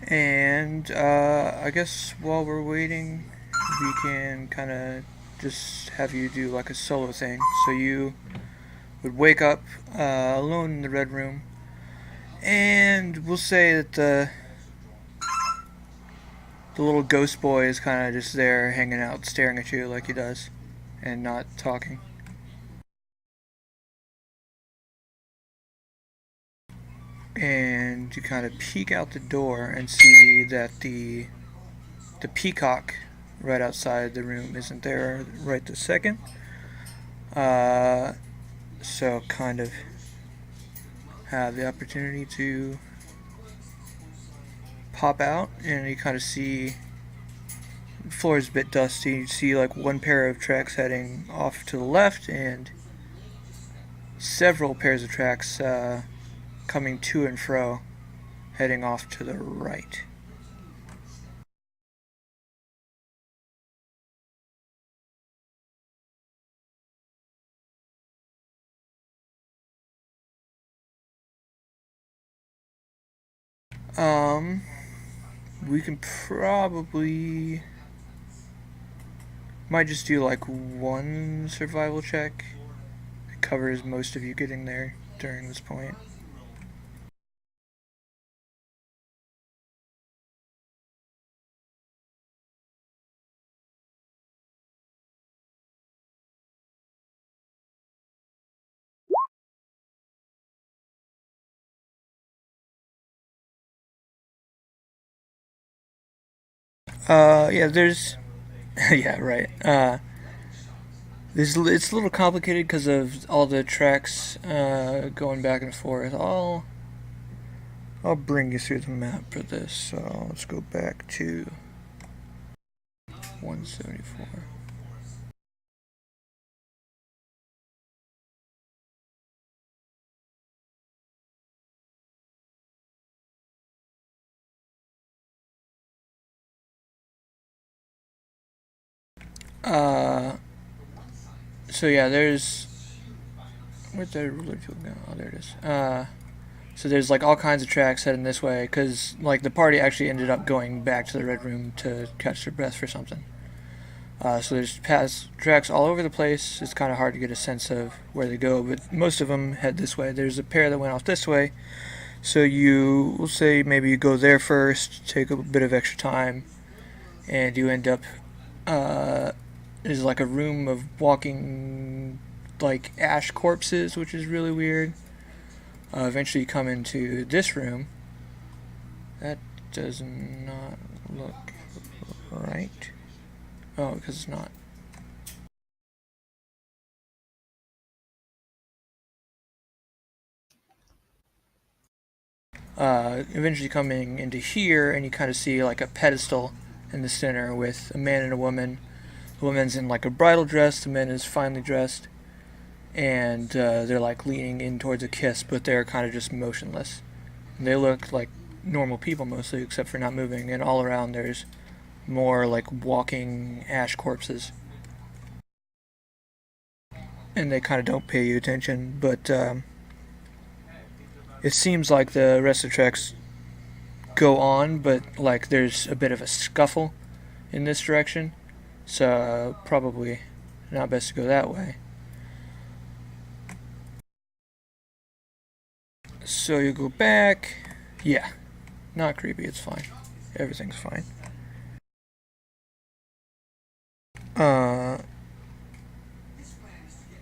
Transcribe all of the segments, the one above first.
And I guess while we're waiting, we can kind of just have you do like a solo thing. So you would wake up alone in the red room, and we'll say that the little ghost boy is kind of just there hanging out, staring at you like he does, and not talking. And you kind of peek out the door and see that the peacock right outside the room isn't there right this second. Uh, so kind of have the opportunity to pop out, and you kind of see the floor is a bit dusty. You see like one pair of tracks heading off to the left, and several pairs of tracks coming to and fro, heading off to the right. Um, we can probably might just do like one survival check. It covers most of you getting there during this point. Yeah, there's yeah, right. It's a little complicated because of all the tracks going back and forth. I'll bring you through the map for this. So let's go back to 174. Uh, so yeah, there's where'd the ruler tool go? Oh, there it is. So there's like all kinds of tracks heading this way because like the party actually ended up going back to the red room to catch their breath for something. So there's past tracks all over the place. It's kind of hard to get a sense of where they go, but most of them head this way. There's a pair that went off this way, so you will say maybe you go there first, take a bit of extra time, and you end up there's like a room of walking like ash corpses, which is really weird. Eventually, you come into this room. That does not look right. Oh, because it's not. Eventually coming into here, and you kind of see like a pedestal in the center with a man and a woman. The woman's in like a bridal dress, the man is finely dressed, and they're like leaning in towards a kiss, but they're kind of just motionless. And they look like normal people mostly, except for not moving, and all around there's more like walking ash corpses. And they kind of don't pay you attention, but it seems like the rest of the tracks go on, but like there's a bit of a scuffle in this direction, so probably not best to go that way. So you go back. Yeah, not creepy. It's fine. Everything's fine. Uh,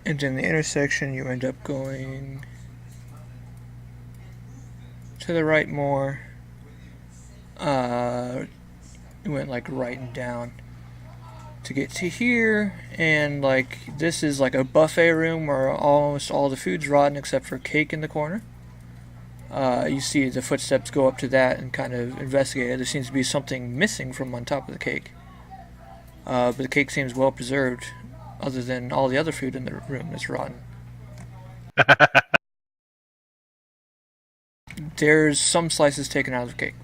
and in the intersection, you end up going to the right more. You went like right and down to get to here, and like this is like a buffet room where almost all the food's rotten except for cake in the corner. You see the footsteps go up to that and kind of investigate it. There seems to be something missing from on top of the cake, but the cake seems well preserved, other than all the other food in the room is rotten. There's some slices taken out of the cake.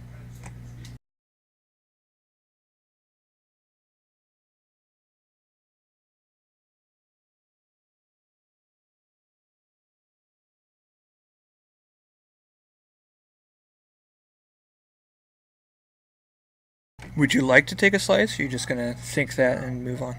Would you like to take a slice, or are you just gonna think that and move on?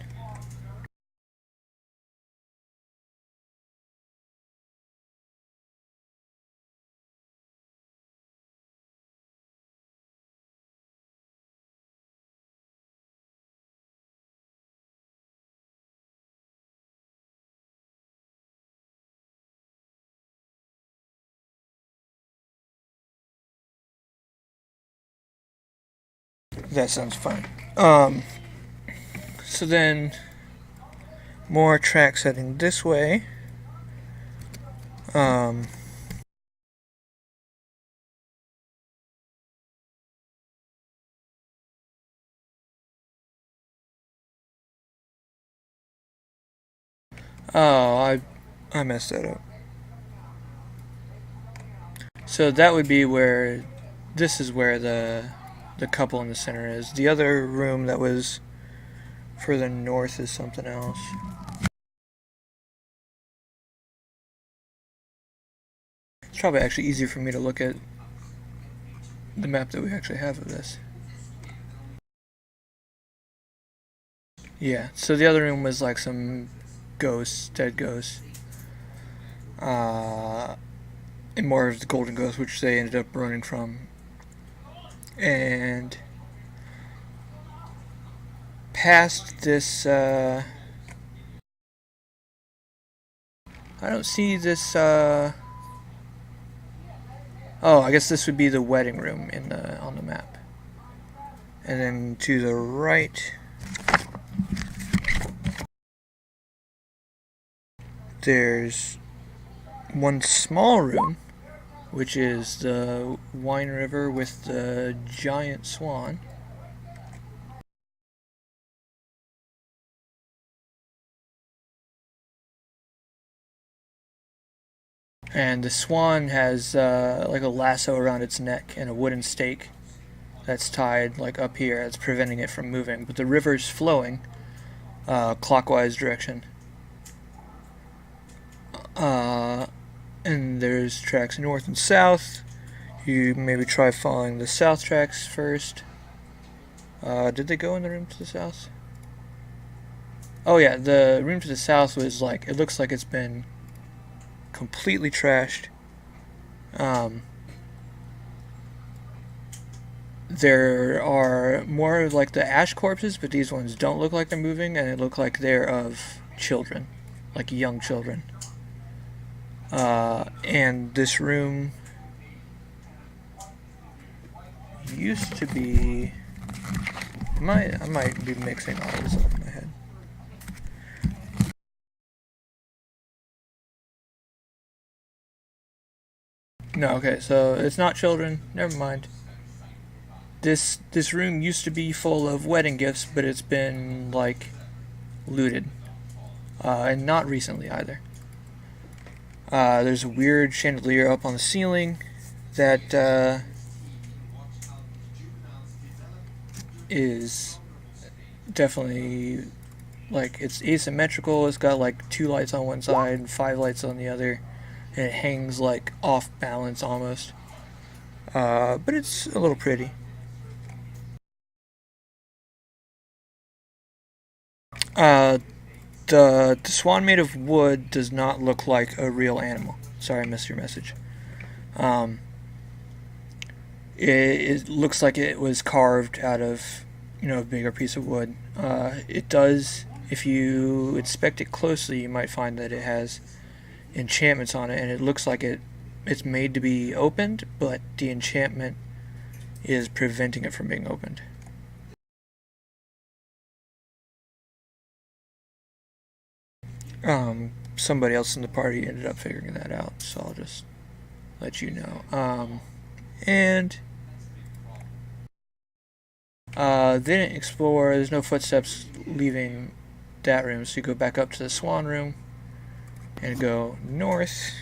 That sounds fine. So then, more tracks heading this way. Um, oh, I messed that up. So that would be where, this is where the couple in the center is. The other room that was further north is something else. It's probably actually easier for me to look at the map that we actually have of this. Yeah, so the other room was like some ghosts, dead ghosts. And more of the golden ghosts, which they ended up running from. And past this, I don't see this, oh, I guess this would be the wedding room on the map. And then to the right, there's one small room, which is the wine river with the giant swan. And the swan has like a lasso around its neck and a wooden stake that's tied like up here. That's preventing it from moving. But the river's flowing clockwise direction. And there's tracks north and south. You maybe try following the south tracks first. Did they go in the room to the south? Oh yeah, the room to the south was like, it looks like it's been completely trashed. There are more of like the ash corpses, but these ones don't look like they're moving, and they look like they're of children, like young children. And this room used to be. I might be mixing all this up in my head. No, okay, so it's not children. Never mind. This room used to be full of wedding gifts, but it's been like looted, and not recently either. There's a weird chandelier up on the ceiling that is definitely like, it's asymmetrical. It's got like 2 lights on one side and 5 lights on the other, and it hangs like off balance almost. But it's a little pretty. Uh, the swan made of wood does not look like a real animal. Sorry, I missed your message. Um, it looks like it was carved out of, a bigger piece of wood. It does, if you inspect it closely, you might find that it has enchantments on it, and it looks like it's made to be opened, but the enchantment is preventing it from being opened. Somebody else in the party ended up figuring that out, so I'll just let you know. And they didn't explore. There's no footsteps leaving that room, so you go back up to the swan room and go north.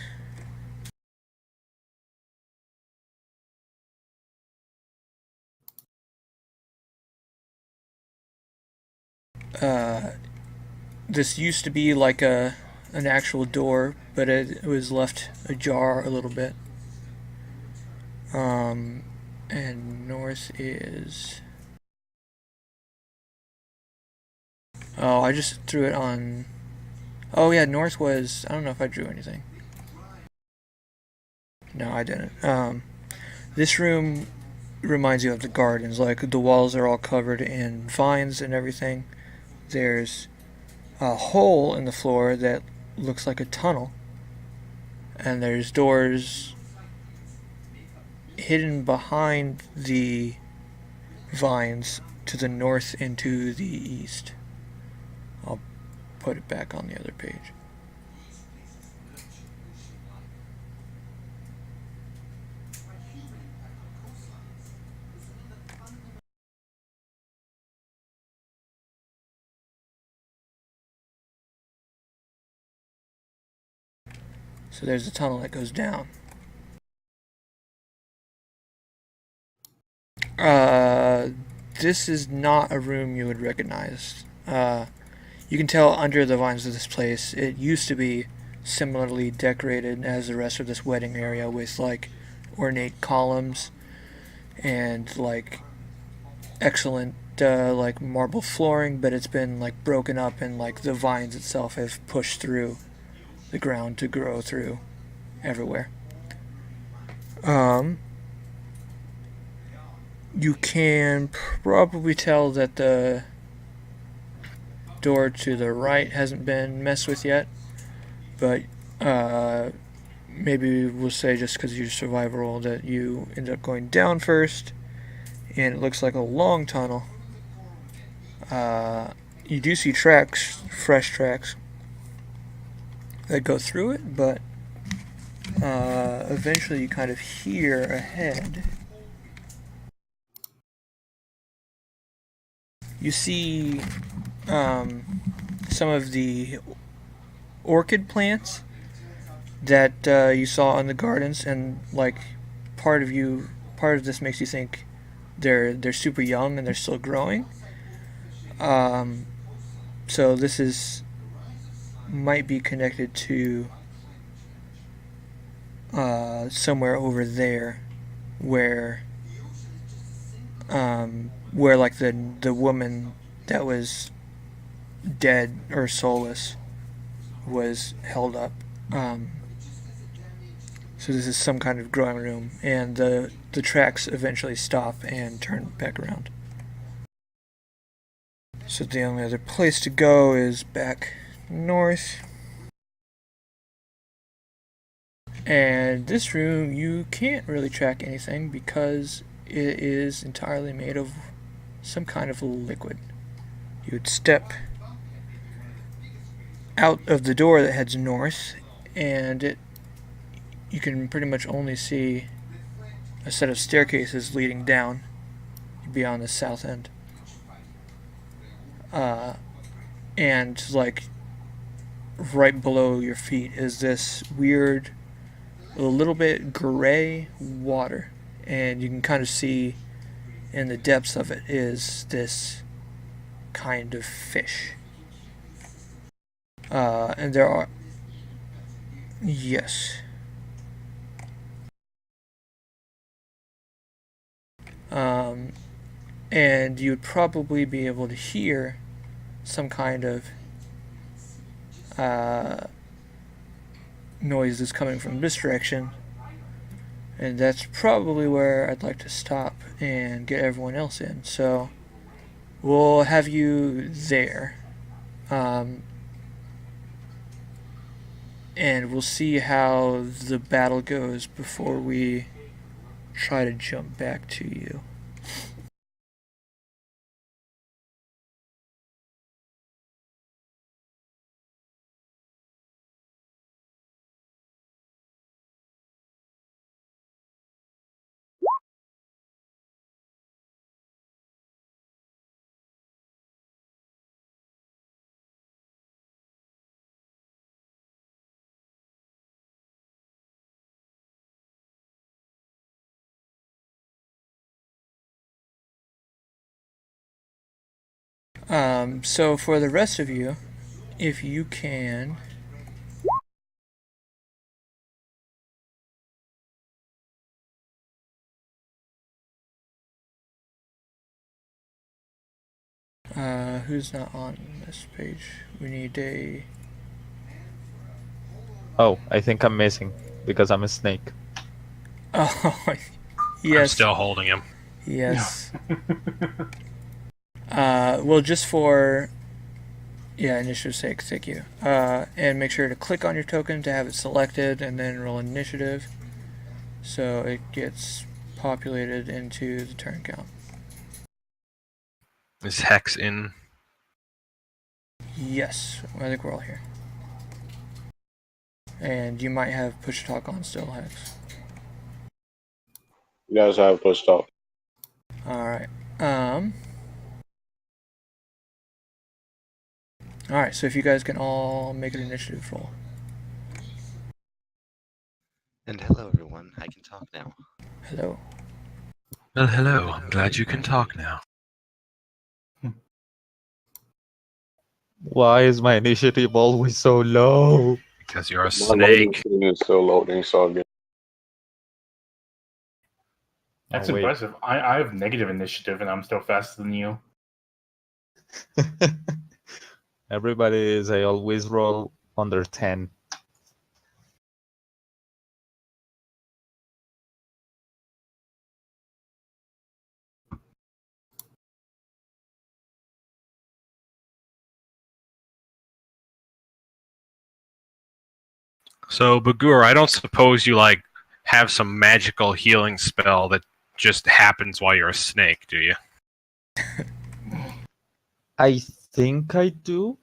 This used to be like an actual door, but it was left ajar a little bit. And north is Oh, I just threw it on. Oh yeah, north was. I don't know if I drew anything. No, I didn't. This room reminds you of the gardens. Like the walls are all covered in vines and everything. There's a hole in the floor that looks like a tunnel, and there's doors hidden behind the vines to the north and to the east. I'll put it back on the other page. So there's a tunnel that goes down. Uh, this is not a room you would recognize. You can tell under the vines of this place, it used to be similarly decorated as the rest of this wedding area with like ornate columns and like excellent like marble flooring, but it's been like broken up and like the vines itself have pushed through the ground to grow through everywhere. Um, you can probably tell that the door to the right hasn't been messed with yet, but uh, maybe we'll say just because you survival roll that you end up going down first, and it looks like a long tunnel. You do see tracks, fresh tracks that go through it, but eventually you kind of hear ahead. You see some of the orchid plants that you saw in the gardens, and like part of this makes you think they're super young and they're still growing. Um, so this is might be connected to somewhere over there, where where like the woman that was dead or soulless was held up. Um, so this is some kind of growing room, and the tracks eventually stop and turn back around. So the only other place to go is back north. And this room, you can't really track anything because it is entirely made of some kind of liquid. You would step out of the door that heads north, and you can pretty much only see a set of staircases leading down. You'd be on the south end. And like right below your feet is this weird, a little bit gray water, and you can kind of see in the depths of it is this kind of fish. And there are, yes. Um, and you would probably be able to hear some kind of uh, noise that's coming from this direction, and that's probably where I'd like to stop and get everyone else in. So we'll have you there, um, and we'll see how the battle goes before we try to jump back to you. So for the rest of you, if you can Who's not on this page? We need a... Oh, I think I'm missing because I'm a snake. Oh, I'm yes. still holding him. Yes. Well, just for... Yeah, initiative sake, thank you. And make sure to click on your token to have it selected and then roll initiative so it gets populated into the turn count. Is Hex in? Yes, I think we're all here. And you might have push talk on still, Hex. You guys have push talk. Alright. Alright, so if you guys can all make an initiative roll. And hello, everyone. I can talk now. Hello. Well, hello. I'm glad you can talk now. Why is my initiative always so low? Because you're a My loading snake. screen is still loading, so I'll get. That's Oh, wait. impressive. I have negative initiative and I'm still faster than you. Everybody is, I always roll under 10. So, Bagur, I don't suppose you, have some magical healing spell that just happens while you're a snake, do you? I think I do.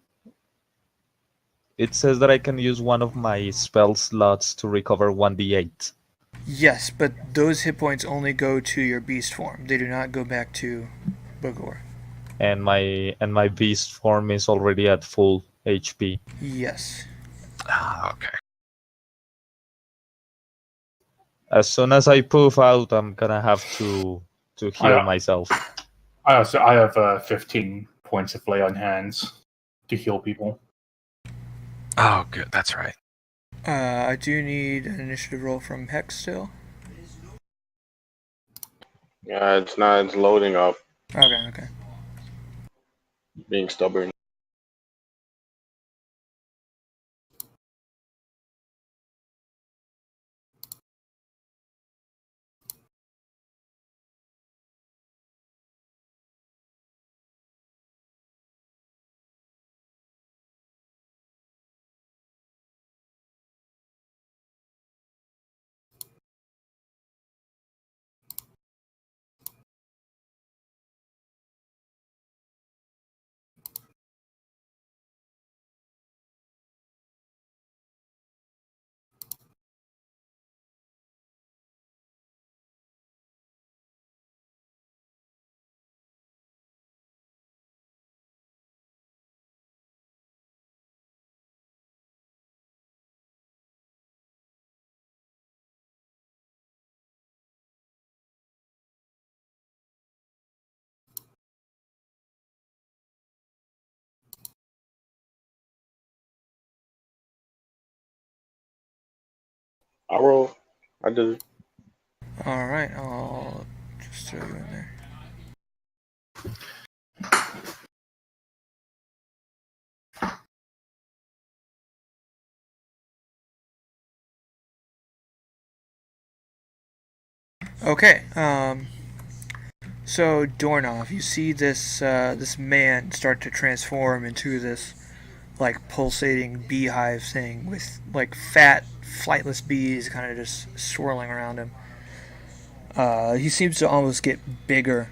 It says that I can use one of my spell slots to recover 1d8. Yes, but those hit points only go to your beast form. They do not go back to Bagor. And my beast form is already at full HP. Yes. Ah, okay. As soon as I poof out, I'm gonna have to heal myself. I have 15 points of lay on hands to heal people. Oh, good. That's right. I do need an initiative roll from Hex still. Yeah, it's not. It's loading up. Okay. Being stubborn. I roll. I did it. Alright, I'll just throw you in there. Okay, so Dornov, you see this this man start to transform into this pulsating beehive thing with fat flightless bees kind of just swirling around him. He seems to almost get bigger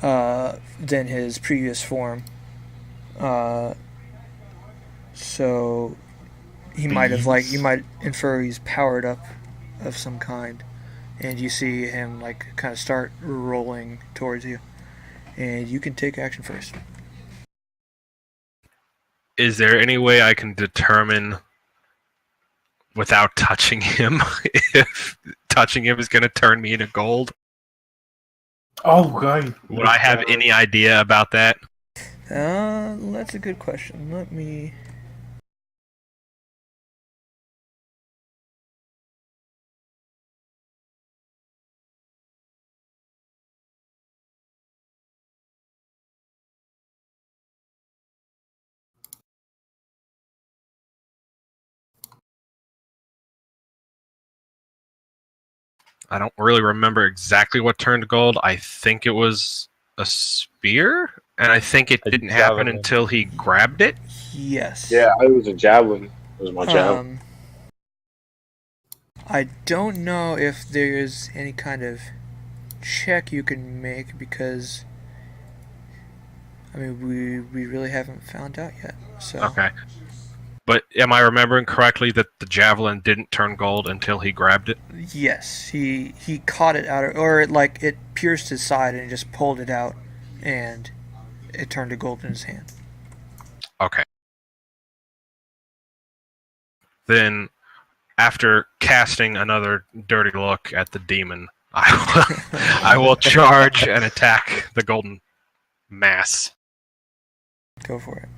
than his previous form. So he might have you might infer he's powered up of some kind, and you see him kind of start rolling towards you, and you can take action first. Is there any way I can determine without touching him if touching him is going to turn me into gold? Oh, God. Would I have any idea about that? That's a good question. Let me... I don't really remember exactly what turned gold. I think it was a spear, and I think it A didn't happen javelin. until he grabbed it. Yes. Yeah, it was a javelin. It was my javelin. I don't know if there's any kind of check you can make because I mean we really haven't found out yet. So Okay. But am I remembering correctly that the javelin didn't turn gold until he grabbed it? yes, he caught it out of, or it pierced his side and he just pulled it out and it turned to gold in his hand. Okay. Then, after casting another dirty look at the demon, I will charge and attack the golden mass. Go for it.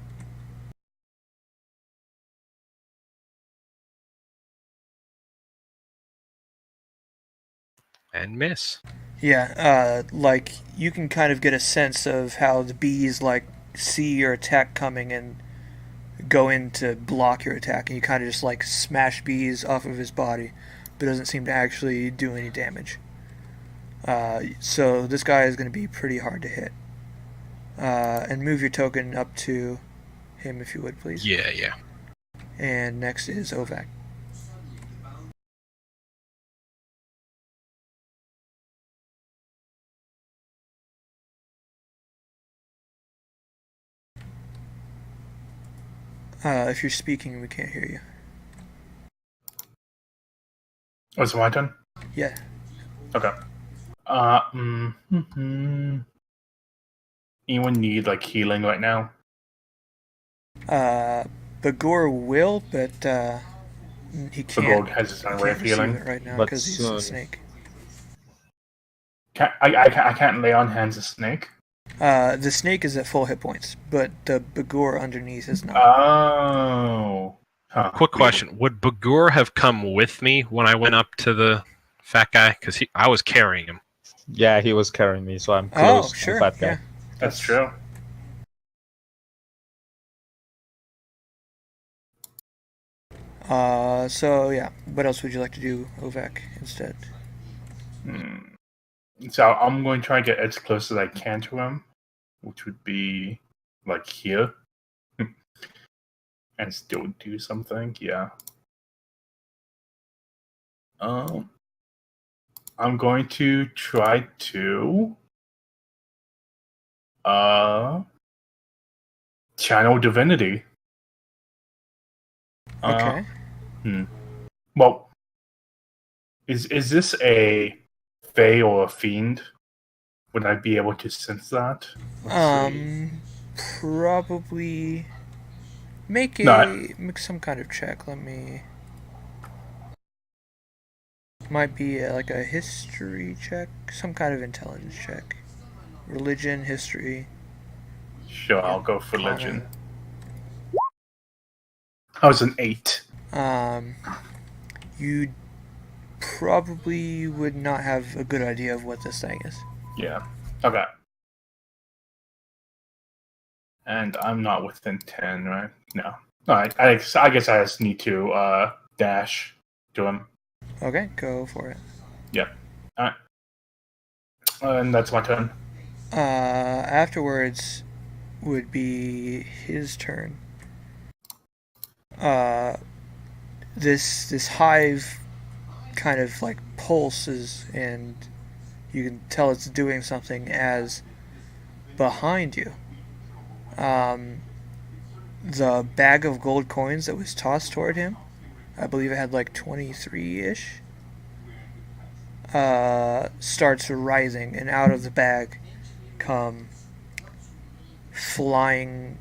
And miss. Yeah, you can kind of get a sense of how the bees see your attack coming and go in to block your attack, and you kind of just smash bees off of his body, but doesn't seem to actually do any damage. So this guy is going to be pretty hard to hit. And move your token up to him if you would, please. Yeah. And next is Ovac. If you're speaking, we can't hear you. Oh, is it my turn? Yeah. Okay. Anyone need healing right now? Bagor will, but he can't. Bagor has his own way of receive healing. it right now But because he's a soon. snake. I can't lay on hands a snake. The snake is at full hit points, but the Bagor underneath is not. Oh. Huh. Quick question: would Bagur have come with me when I went up to the fat guy? Because I was carrying him. Yeah, he was carrying me, so I'm Oh, close sure. to that guy. Yeah. That's true. So yeah, what else would you like to do, Ovac, instead? So I'm going to try to get as close as I can to him, which would be here. And still do something, yeah. I'm going to try to channel divinity. Okay. Well, is this a fae or a fiend? Would I be able to sense that? Let's see. Probably make No. make some kind of check. Let me. Might be a history check, some kind of intelligence check, religion, history. Sure, Yeah, I'll go for Connor. religion. I was an 8. You probably would not have a good idea of what this thing is. Yeah. Okay. And I'm not within 10, right? No. Alright, I guess I just need to dash to him. Okay, go for it. Yep. Alright. And that's my turn. Afterwards would be his turn. This hive kind of pulses, and you can tell it's doing something as behind you. The bag of gold coins that was tossed toward him, I believe it had 23-ish, starts rising, and out of the bag come flying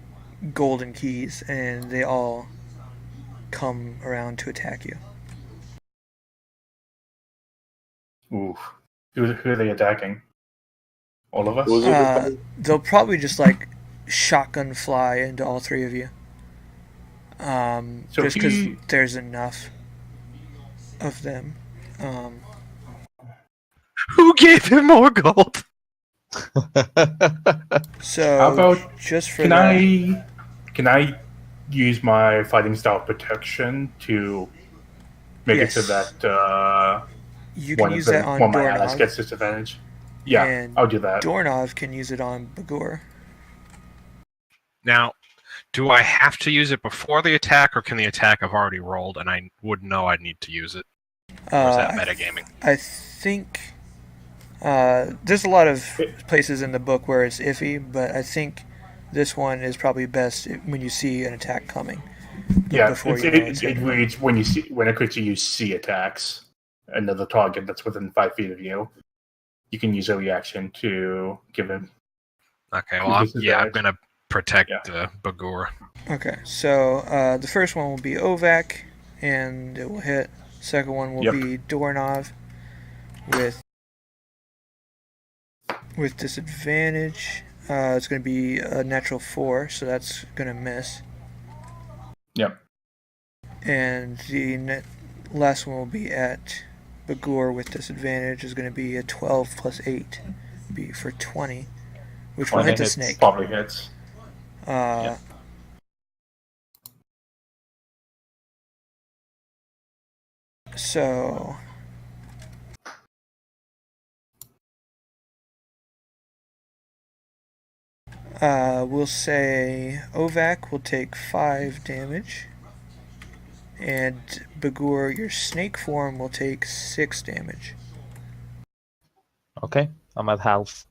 golden keys, and they all come around to attack you. Oof. Who are they attacking? All of us? Was it They'll probably just shotgun fly into all three of you. So just because he- there's enough of them. Who gave him more gold? So How about- just for Can that, I use my fighting style protection to make it so Yes. that You can use that on one of my allies Doorknob, gets disadvantage. Yeah, and I'll do that. Doorknob can use it on Bagor. Now, do I have to use it before the attack, or can the attack have already rolled and I would know I'd need to use it? Or is that metagaming? I think there's a lot of places in the book where it's iffy, but I think this one is probably best when you see an attack coming. Yeah, before it reads when a creature you see attacks another target that's within 5 feet of you. You can use a reaction to give him. Okay, well, I'm gonna protect Bagor. Okay, so the first one will be Ovac, and it will hit. Second one will be Doorknob with disadvantage. It's going to be a natural 4, so that's going to miss. Yep. And the last one will be at Bagor with disadvantage. Is going to be a 12 plus 8, be for 20, which will hit the snake. Probably hits. So we'll say Ovac will take 5 damage, and Bagor, your snake form, will take 6 damage. Okay, I'm at half.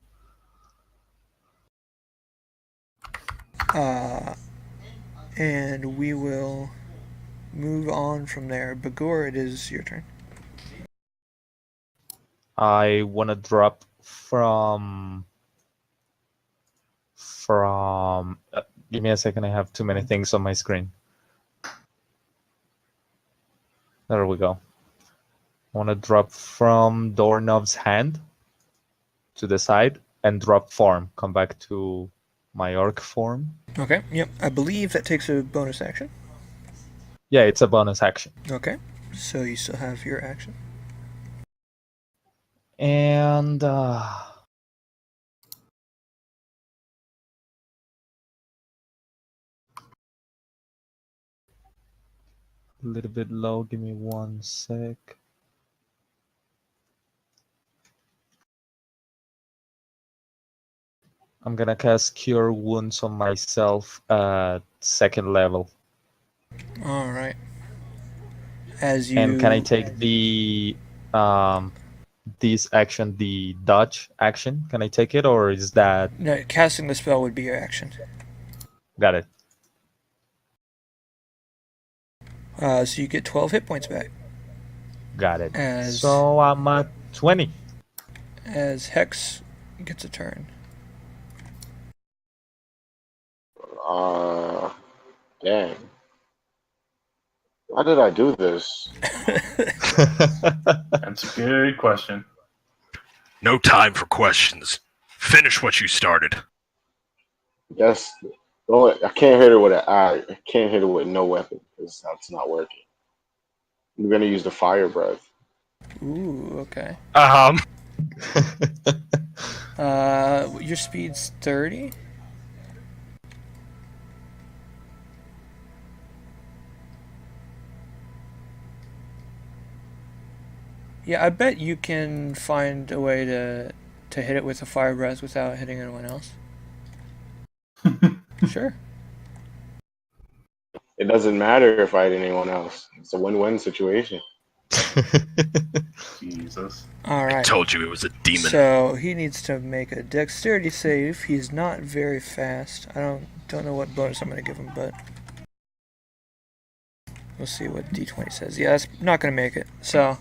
And we will move on from there. Bagor, it is your turn. I want to drop from. Give me a second. I have too many things on my screen. There we go. I want to drop from Doorknob's hand to the side and drop form. Come back to my orc form. Okay, yep. I believe that takes a bonus action. Yeah, it's a bonus action. Okay, so you still have your action. And a little bit low. Give me 1 sec. I'm gonna cast Cure Wounds on myself at 2nd level. All right. As you And can I take the this action, the dodge action? Can I take it, or is that? No, casting the spell would be your action. Got it. So you get 12 hit points back. Got it. So I'm at 20. As Hex gets a turn. Dang. Why did I do this? That's a good question. No time for questions. Finish what you started. Yes. I can't hit it with I can't hit it with no weapon because that's not working. I'm gonna use the fire breath. Ooh, okay. Your speed's 30. Yeah, I bet you can find a way to hit it with a fire breath without hitting anyone else. Sure. It doesn't matter if I hit anyone else. It's a win-win situation. Jesus. All right. I told you it was a demon. So he needs to make a dexterity save. He's not very fast. I don't know what bonus I'm going to give him, but we'll see what D20 says. Yeah, that's not going to make it. So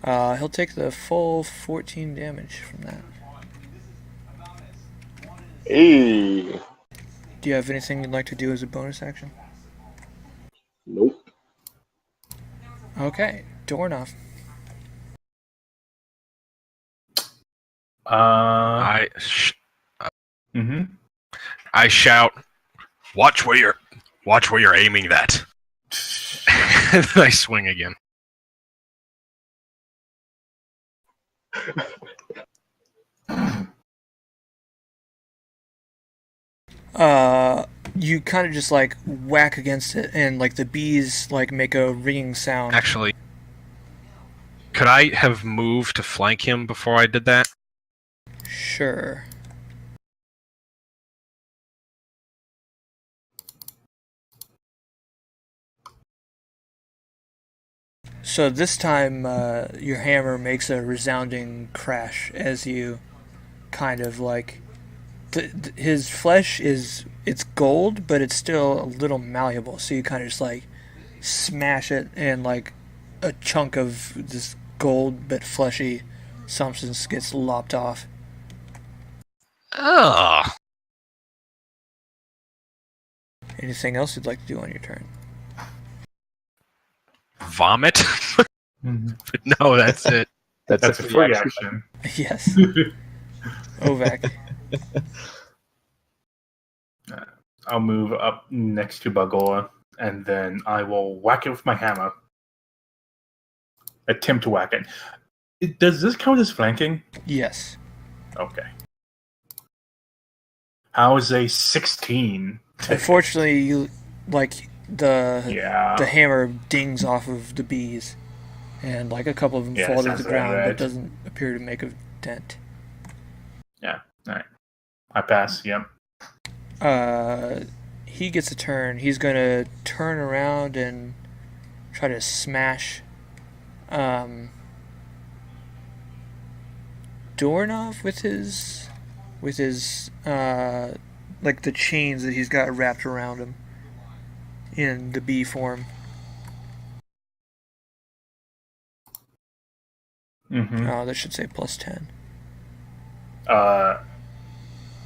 he'll take the full 14 damage from that. Hey. Do you have anything you'd like to do as a bonus action? Nope. Okay, Doorknob. I shout, watch where you're aiming that. And I swing again. You kind of just like whack against it, and like the bees like make a ringing sound. Actually, Could I have moved to flank him before I did that? Sure. So this time, your hammer makes a resounding crash as you kind of like. His flesh it's gold, but it's still a little malleable. So you kind of just like smash it, and like a chunk of this gold but fleshy substance gets lopped off. Oh. Anything else you'd like to do on your turn? Vomit? Mhm. No, that's it. That's a free action. Yes. Ovac. I'll move up next to Bagoa, and then I will whack it with my hammer. Attempt to whack it. Does this count as flanking? Yes. Okay. How is a 16? Unfortunately, you like the Yeah. hammer dings off of the bees, and like a couple of them Yeah, fall to sounds the about ground, right. but doesn't appear to make a dent. Yeah. All right. I pass. Yep. He gets a turn. He's gonna turn around and try to smash doorknob with his like the chains that he's got wrapped around him in the bee form. Mm-hmm. Oh, that should say plus 10. Uh.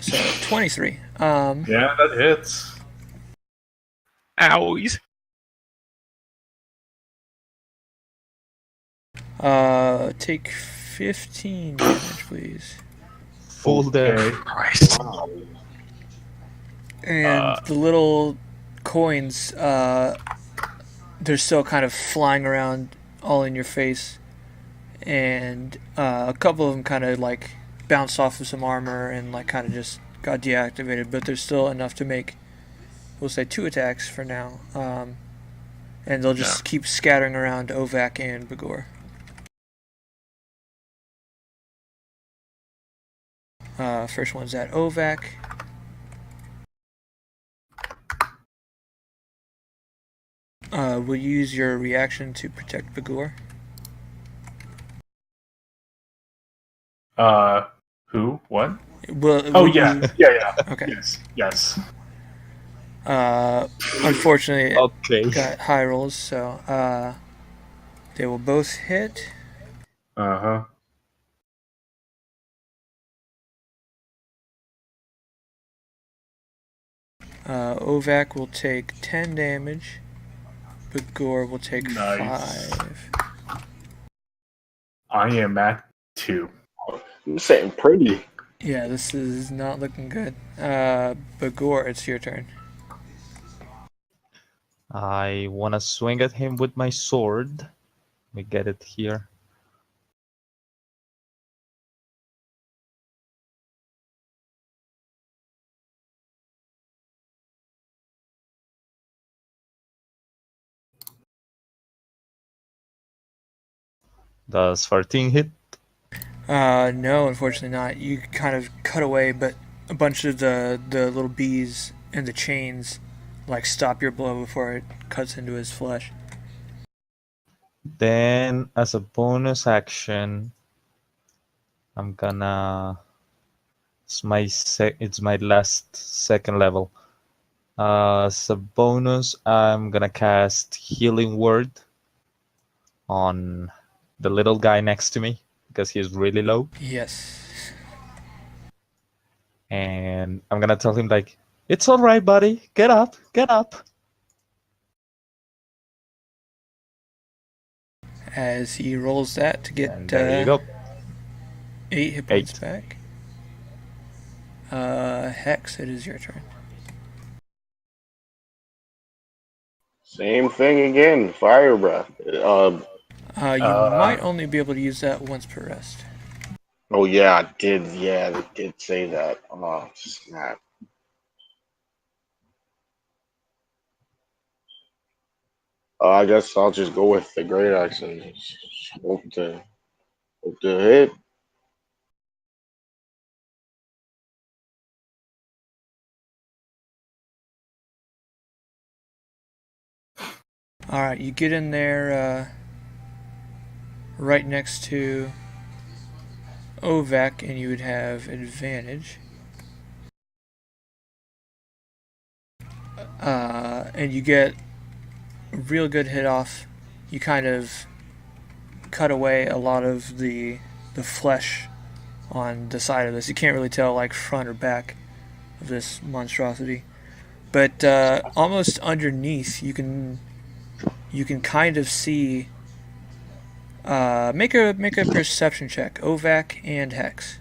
So 23. Yeah, that hits. Owies. Take 15 damage, please. Full Okay. damage. Christ. Wow. And the little coins, they're still kind of flying around all in your face. And a couple of them kind of like bounced off of some armor and like kind of just got deactivated, but there's still enough to make, we'll say, 2 attacks for now. And they'll just keep scattering around Ovac and Bagor. First one's at Ovac. Will you use your reaction to protect Bagor? Who? What? Will Yeah. you- Yeah. Okay. Yes. Unfortunately, Okay. it got high rolls, so they will both hit. Uh-huh. Ovac will take 10 damage. Bagor will take Nice. 5. I am at 2. You're saying pretty. Yeah, this is not looking good. Bagor, it's your turn. I want to swing at him with my sword. Let me get it here. Does 14 hit? No, unfortunately not. You kind of cut away, but a bunch of the little bees and the chains like stop your blow before it cuts into his flesh. Then, as a bonus action, I'm gonna. It's my last second level. As a bonus, I'm gonna cast Healing Word on the little guy next to me because he's really low, Yes. and I'm gonna tell him like, "It's all right, buddy. Get up, get up." As he rolls that to get And there you go. 8 hit points 8. back. Hex, it is your turn. Same thing again. Fire breath. You might only be able to use that once per rest. Oh yeah, I did. Yeah, they did say that. Oh snap. I guess I'll just go with the great axe and just hope to hit. Alright, you get in there right next to Ovak, and you would have advantage. And you get a real good hit off. You kind of cut away a lot of the flesh on the side of this. You can't really tell like front or back of this monstrosity, but almost underneath you can kind of see. Make a perception check, Ovak and Hex.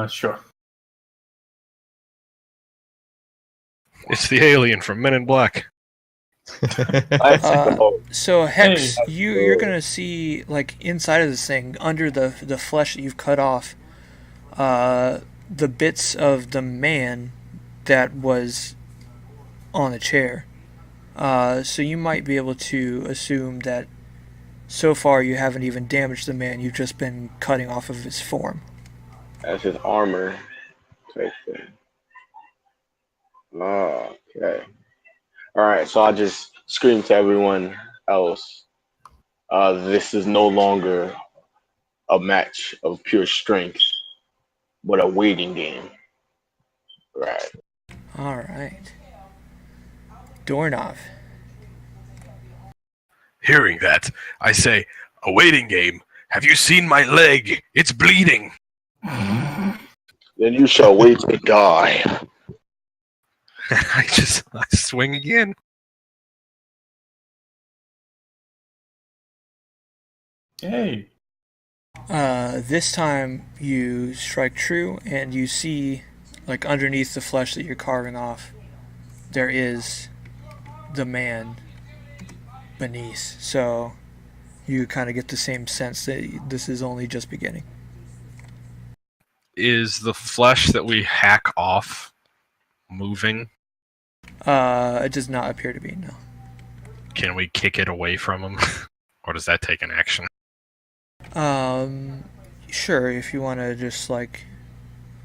Sure. It's the alien from Men in Black. So Hex, Hey. you're gonna see like inside of this thing, under the flesh that you've cut off, the bits of the man that was on the chair. So you might be able to assume that so far you haven't even damaged the man. You've just been cutting off of his form. That's his armor type thing. Oh, okay. All right, so I'll just scream to everyone else. This is no longer a match of pure strength, but a waiting game. Right. All right. Doorknob. Hearing that, I say, a waiting game. Have you seen my leg? It's bleeding. Then you shall wait to die. I swing again. Hey. This time you strike true, and you see, like underneath the flesh that you're carving off, there is the man beneath. So you kind of get the same sense that this is only just beginning. Is the flesh that we hack off moving? It does not appear to be, no. Can we kick it away from him? Or does that take an action? Sure, if you want to just like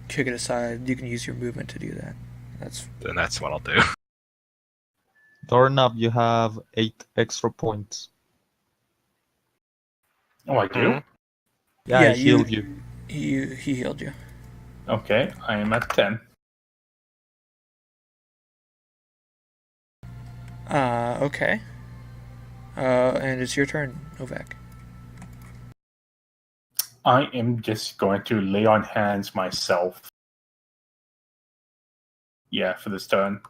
kick it aside, you can use your movement to do that. Then that's what I'll do. Doorknob, you have 8 extra points. Oh, I do? Mhm. Yeah, Yeah, I healed you. He healed you. Okay, I am at 10. Okay. And it's your turn, Novak. I am just going to lay on hands myself. Yeah, for this turn.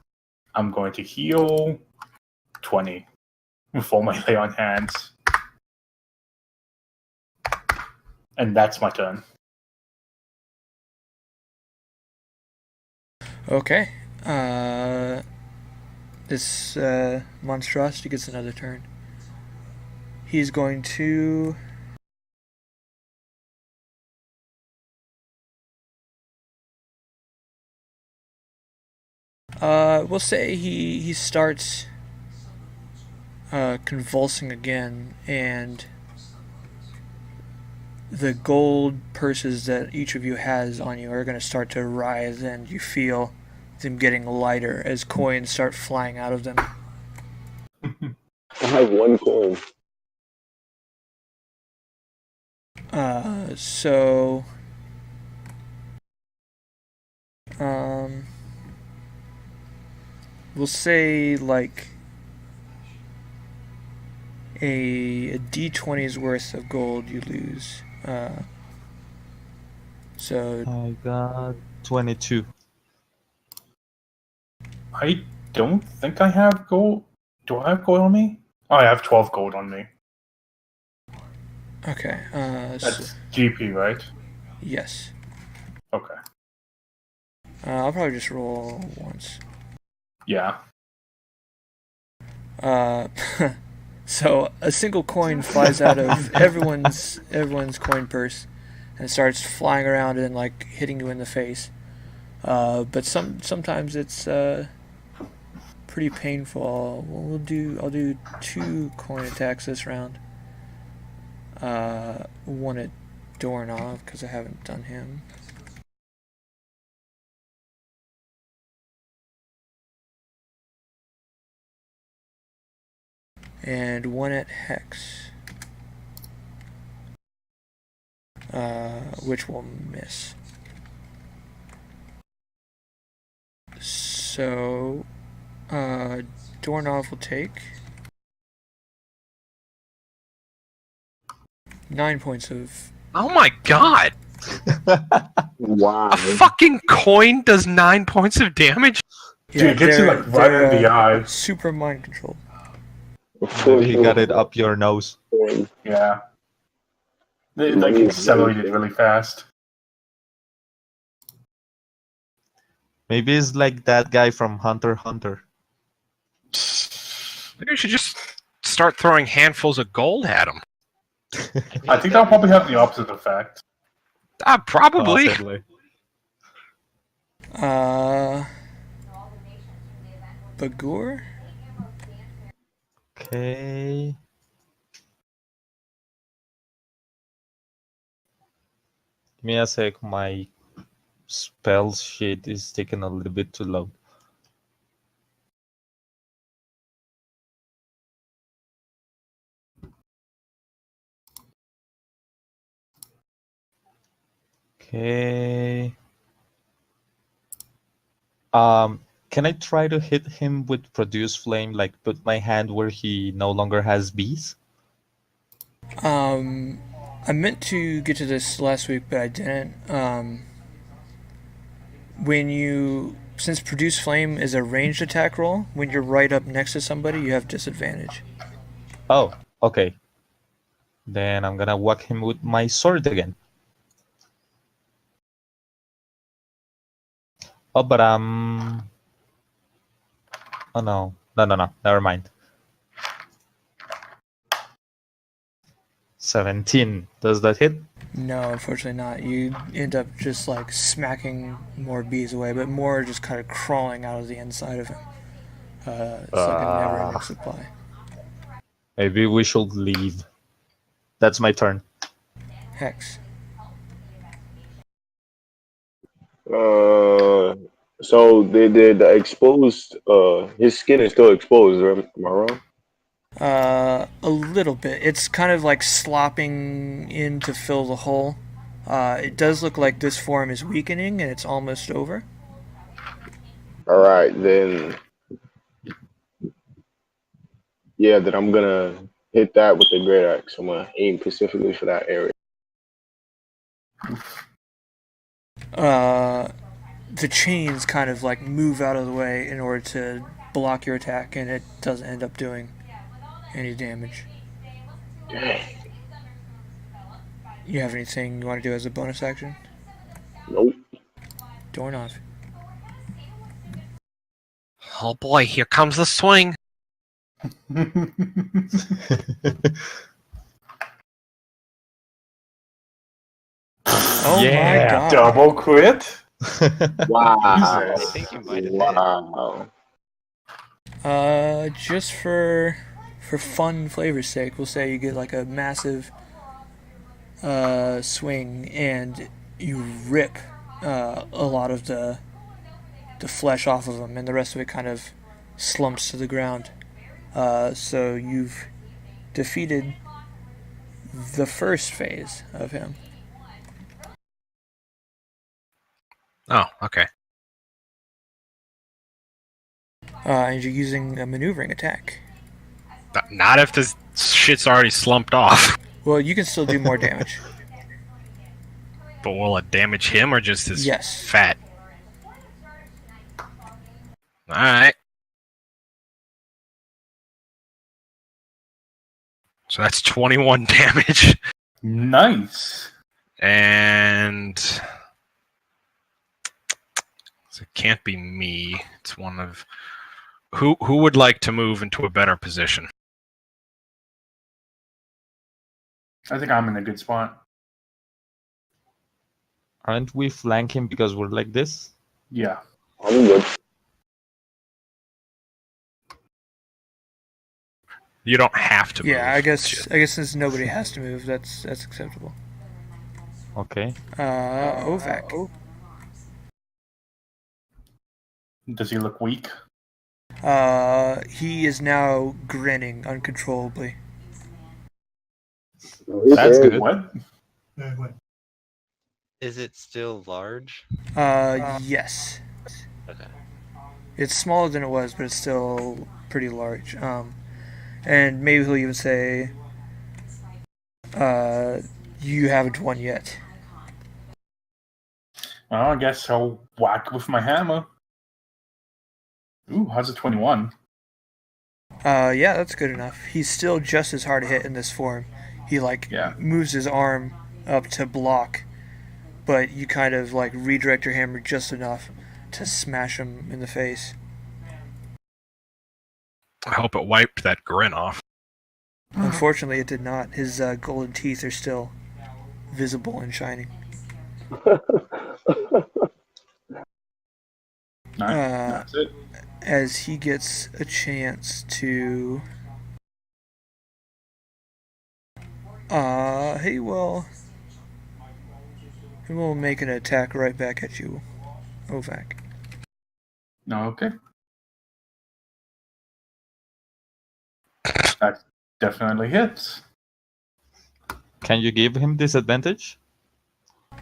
I'm going to heal 20 before my lay on hands. And that's my turn. Okay. This monstrosity gets another turn. He's going to... we'll say he starts convulsing again, and the gold purses that each of you has on you are going to start to rise, and you feel them getting lighter as coins start flying out of them. I have one coin. So we'll say like a D20's worth of gold you lose. So I got 22. I don't think I have gold. Do I have gold on me? Oh, I have 12 gold on me. okay, That's GP, right? yes. Okay. I'll probably just roll once. Yeah. So a single coin flies out of everyone's coin purse and starts flying around and like hitting you in the face. But sometimes it's pretty painful. I'll do 2 coin attacks this round. One at Doorknob because I haven't done him. And one at Hex. Which will miss. So, Doorknob will take 9 points of. Oh my god! Wow. A fucking coin does 9 points of damage? Dude, it gets you like right in the eye. Super mind controlled. Maybe he got it up your nose. Yeah. It like accelerated really fast. Maybe it's like that guy from Hunter x Hunter. Maybe you should just start throwing handfuls of gold at him. I think that'll probably have the opposite effect. Probably. Possibly. Bagur? Okay. Give me a sec, my spell sheet is taking a little bit too long. Okay. Can I try to hit him with Produce Flame, like put my hand where he no longer has bees? I meant to get to this last week, but I didn't. Since Produce Flame is a ranged attack roll, when you're right up next to somebody, you have disadvantage. Oh, okay. Then I'm gonna whack him with my sword again. Oh, but oh no, never mind. 17. Does that hit? No, unfortunately not. You end up just like smacking more bees away, but more just kind of crawling out of the inside of him. It's like a never-ending supply. Maybe we should leave. That's my turn. Hex. So the exposed. His skin is still exposed. Right? Am I wrong? A little bit. It's kind of like slopping in to fill the hole. It does look like this form is weakening and it's almost over. All right, then. Yeah, then I'm gonna hit that with the great axe. I'm gonna aim specifically for that area. The chains kind of like move out of the way in order to block your attack, and it doesn't end up doing any damage. Damn. You have anything you want to do as a bonus action? Nope. Doorknob. Oh boy, here comes the swing. Oh Yeah. my god. Double crit? Wow. I think you might have Wow. Just for fun flavor's sake, we'll say you get like a massive swing and you rip a lot of the flesh off of him, and the rest of it kind of slumps to the ground. So you've defeated the first phase of him. Oh, okay. And you're using a maneuvering attack. Not if this shit's already slumped off. Well, you can still do more damage. But will it damage him or just his Yes. fat? Alright. So that's 21 damage. Nice. And so it can't be me. It's one of who would like to move into a better position? I think I'm in a good spot. Aren't we flanking because we're like this? Yeah. I'm good. You don't have to move. Yeah, I guess since nobody has to move, that's acceptable. Okay. Ovac. Does he look weak? He is now grinning uncontrollably. That's good. What? Is it still large? Yes. Okay. It's smaller than it was, but it's still pretty large. And maybe he'll even say, you haven't won yet. Well, I guess I'll whack with my hammer. Ooh, how's a 21? Yeah, that's good enough. He's still just as hard to hit in this form. He, moves his arm up to block, but you kind of, redirect your hammer just enough to smash him in the face. I hope it wiped that grin off. Unfortunately, it did not. His golden teeth are still visible and shining. That's it. As he gets a chance to... he will make an attack right back at you, Ovac. Okay. That definitely hits. Can you give him disadvantage?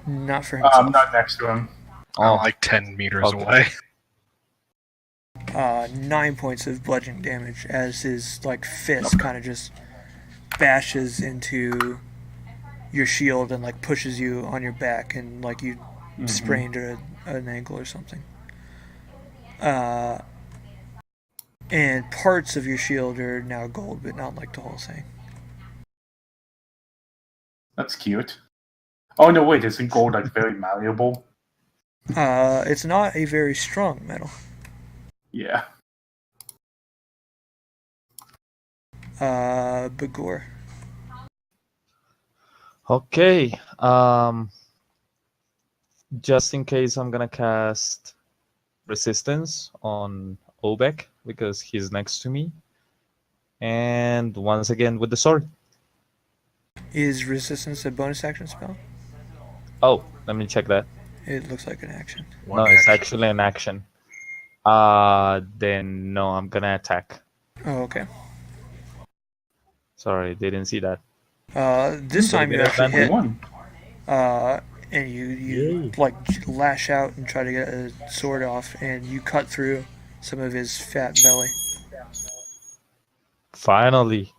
Not for himself. I'm not next to him. I'm like 10 meters Okay. away. 9 points of bludgeoning damage as his fist kind of just bashes into your shield and pushes you on your back and you sprained an ankle or something. And parts of your shield are now gold, but not the whole thing. That's cute. Oh no, wait, isn't gold very malleable? It's not a very strong metal. Yeah. Bagor. Okay. Just in case, I'm gonna cast resistance on Obek because he's next to me. And once again with the sword. Is resistance a bonus action spell? Oh, let me check that. It looks like an action. No, it's actually an action. Then no, I'm gonna attack. Oh, okay. Sorry, didn't see that. This time you actually hit. 21. And you lash out and try to get a sword off, and you cut through some of his fat belly. Finally.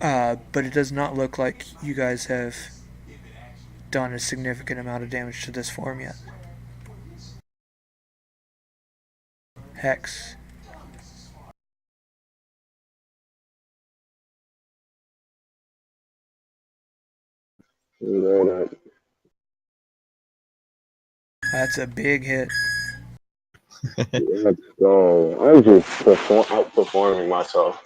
But it does not look like you guys have done a significant amount of damage to this form yet. Hex. That's a big hit. Let's go. I'm just outperforming myself.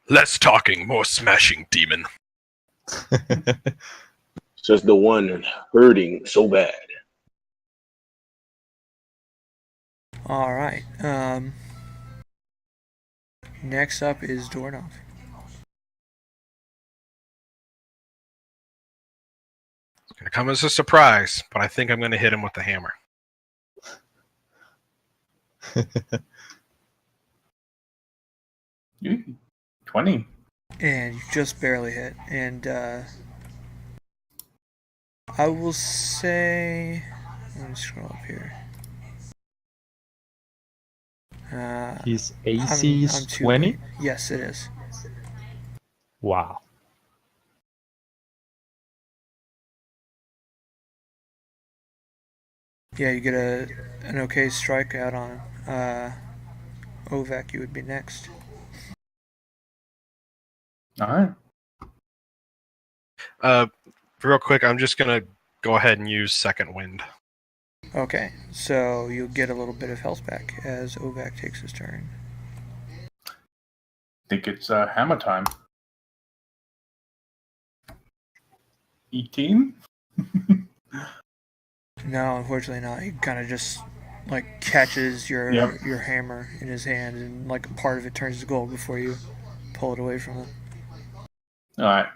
Less talking, more smashing, demon. Just the one hurting so bad. All right. Next up is Doorknob. It's going to come as a surprise, but I think I'm going to hit him with the hammer. 20. And you just barely hit. And I will say... Let me scroll up here. His AC is 20? Yes, it is. Wow. Yeah, you get an okay strike out on Ovac. You would be next. Alright. Real quick, I'm just going to go ahead and use Second Wind. Okay, so you'll get a little bit of health back as Ovac takes his turn. think it's hammer time. 18? No, unfortunately not. He kind of just like catches your Yep. your hammer in his hand, and like a part of it turns to gold before you pull it away from him. All right.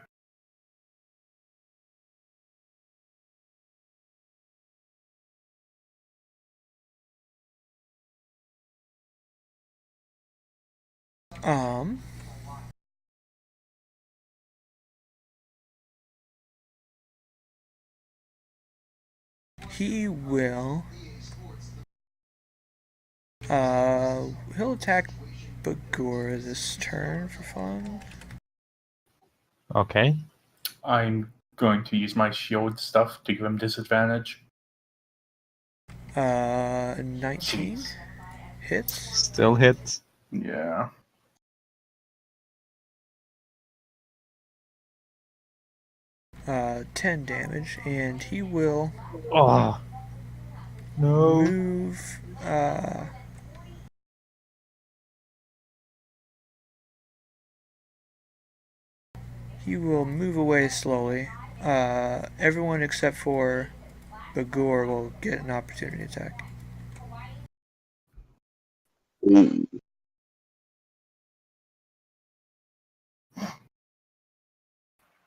Um. He will. He'll attack Bagor this turn for fun. Okay. I'm going to use my shield stuff to give him disadvantage. 19 Jeez. hits. Still hits. Yeah. Uh, 10 damage, and he will Oh. No. move. He will move away slowly. Everyone except for Bagor will get an opportunity attack. Ooh.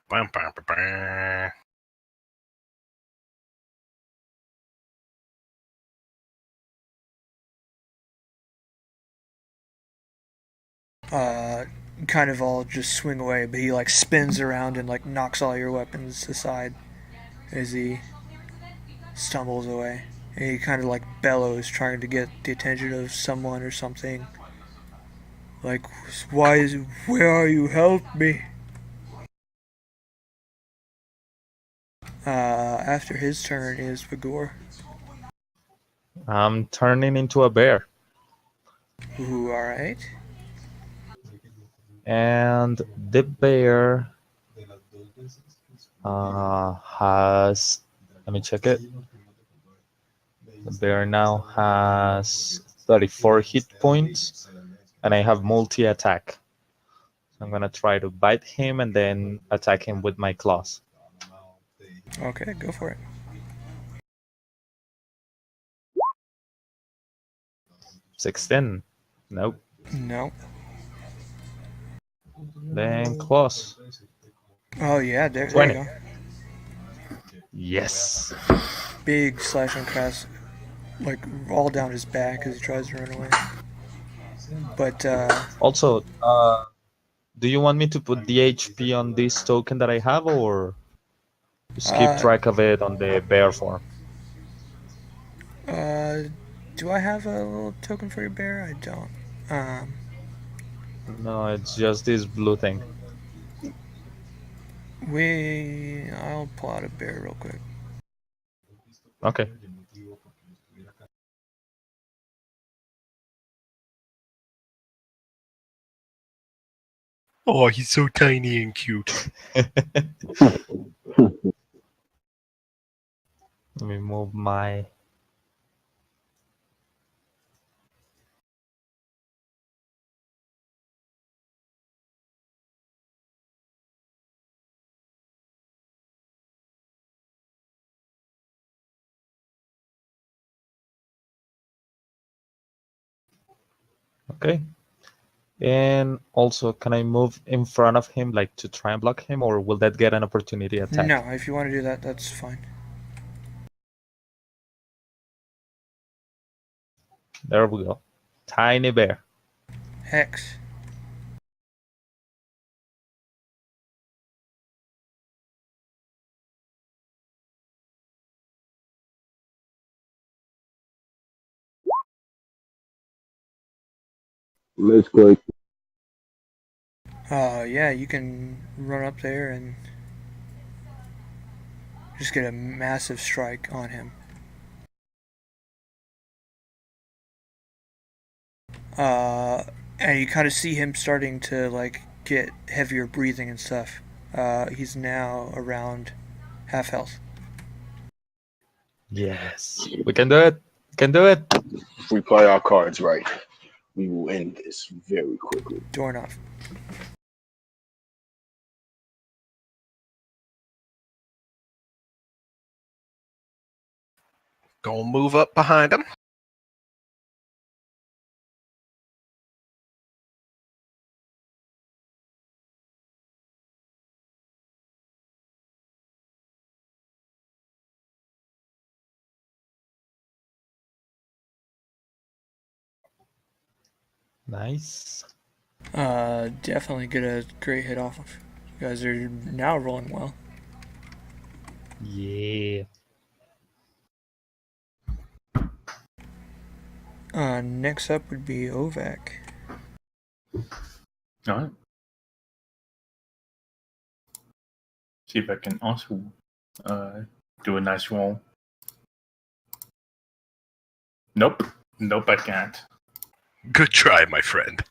Bam, bam, bam, bam. Kind of all just swing away, but he like spins around and like knocks all your weapons aside as he stumbles away. And he kind of like bellows, trying to get the attention of someone or something. Like, where are you? Help me! After his turn is Bagor. I'm turning into a bear. Ooh, alright. And the bear has, let me check it. The bear now has 34 hit points, and I have multi-attack. So I'm going to try to bite him and then attack him with my claws. Okay, go for it. 16. Nope. No. Then claws. Oh yeah, there you 20. go. Yes. Big slash and cast, like all down his back as he tries to run away. But Also, do you want me to put the HP on this token that I have, or just keep track of it on the bear form? do I have a little token for your bear? I don't. No, it's just this blue thing. I'll pull out a bear real quick. Okay. Oh, he's so tiny and cute. Let me move my... Okay. And also, can I move in front of him, like to try and block him, or will that get an opportunity attack? No, if you want to do that, that's fine. There we go. Tiny bear. Hex. Let's click. Yeah, you can run up there and just get a massive strike on him. And you kind of see him starting to like get heavier breathing and stuff. He's now around half health. Yes. We can do it. We can do it. We play our cards right. We will end this very quickly. Doorknob. Gonna move up behind him. Nice. Definitely get a great hit off of. You guys are now rolling well. Yeah. Next up would be Ovac. All right. See if I can also do a nice roll. Nope. Nope, I can't. Good try, my friend.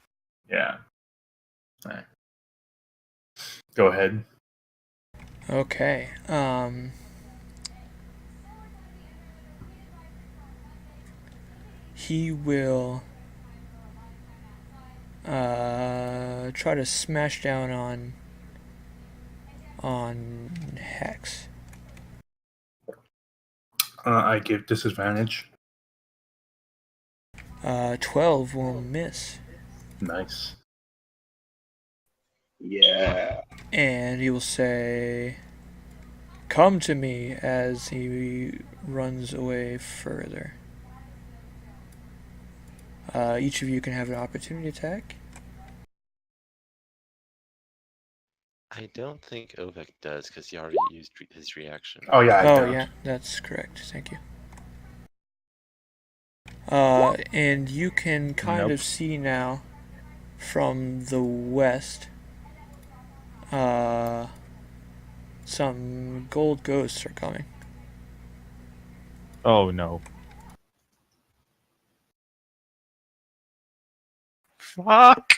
Yeah. All right. Go ahead. Okay. He will try to smash down on Hex. I give disadvantage. 12 will miss. Nice. Yeah. And he will say, "Come to me," as he runs away further. Each of you can have an opportunity attack. I don't think Ovek does because he already used his reaction. Oh yeah, I don't. Yeah, that's correct. Thank you. And you can kind Nope. of see now from the west some gold ghosts are coming. Oh no. Fuck.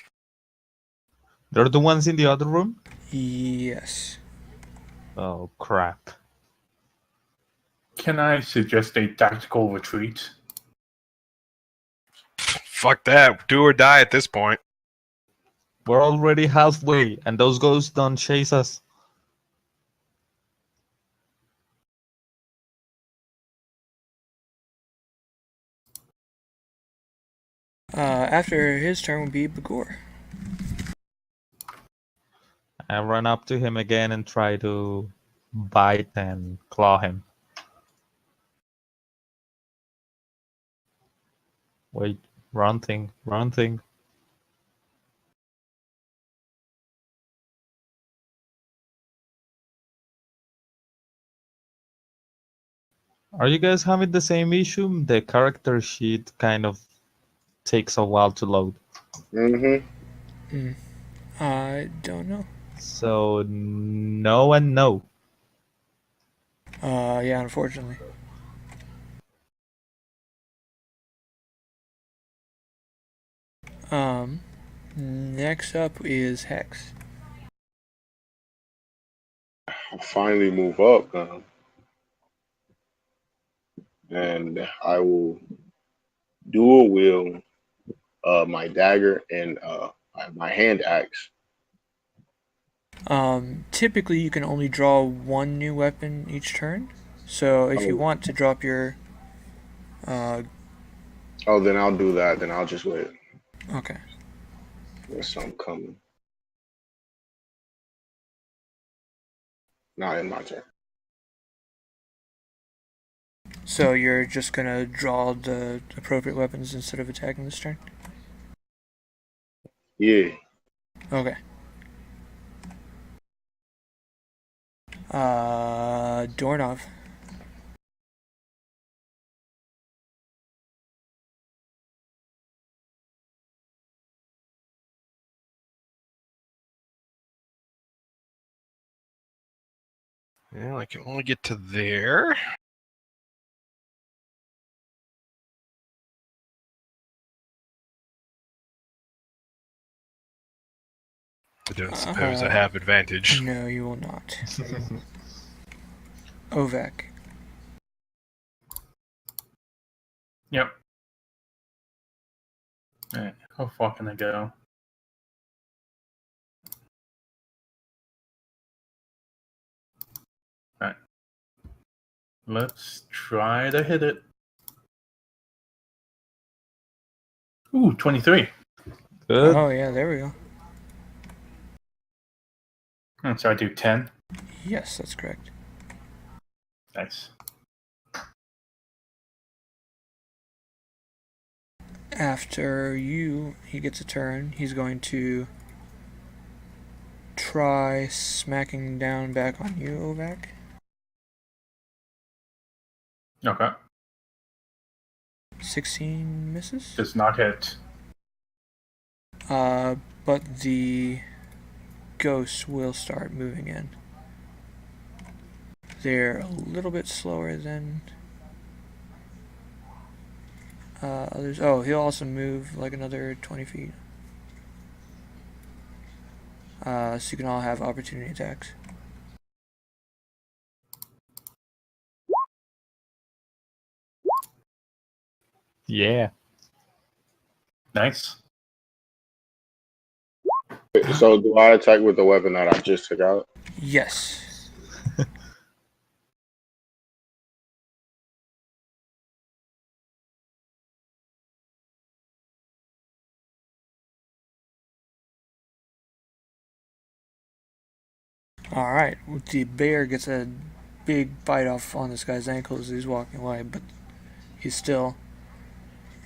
They're the ones in the other room? Yes. Oh crap. Can I suggest a tactical retreat? Fuck that. Do or die at this point. We're already halfway, and those ghosts don't chase us. After his turn will be Bagor. I run up to him again and try to bite and claw him. Wait, wrong thing, wrong thing. Are you guys having the same issue? The character sheet kind of takes a while to load. Mm-hmm. I don't know. So no and no. Yeah, unfortunately. Next up is Hex. I'll finally move up, and I will dual wield my dagger and my hand axe. Typically you can only draw one new weapon each turn. So if you want to drop your Then I'll do that. Then I'll just wait. okay. There's something coming. Not in my turn. So you're just gonna draw the appropriate weapons instead of attacking this turn? Yeah. Okay. Doorknob. Well, I can only get to there. I don't suppose I have advantage. No, you will not. Ovac. Yep. Alright. How far can I go? Alright. Let's try to hit it. Ooh, 23. Good. Oh yeah, there we go. So I do 10. Yes, that's correct. Nice. After he gets a turn. He's going to try smacking down back on you, Ovak. Okay. 16 misses. Does not hit. But the ghosts will start moving in. They're a little bit slower than others. Oh, he'll also move like another 20 feet. So you can all have opportunity attacks. Yeah. Nice. So do I attack with the weapon that I just took out? Yes. Alright, the bear gets a big bite off on this guy's ankle as he's walking away, but he's still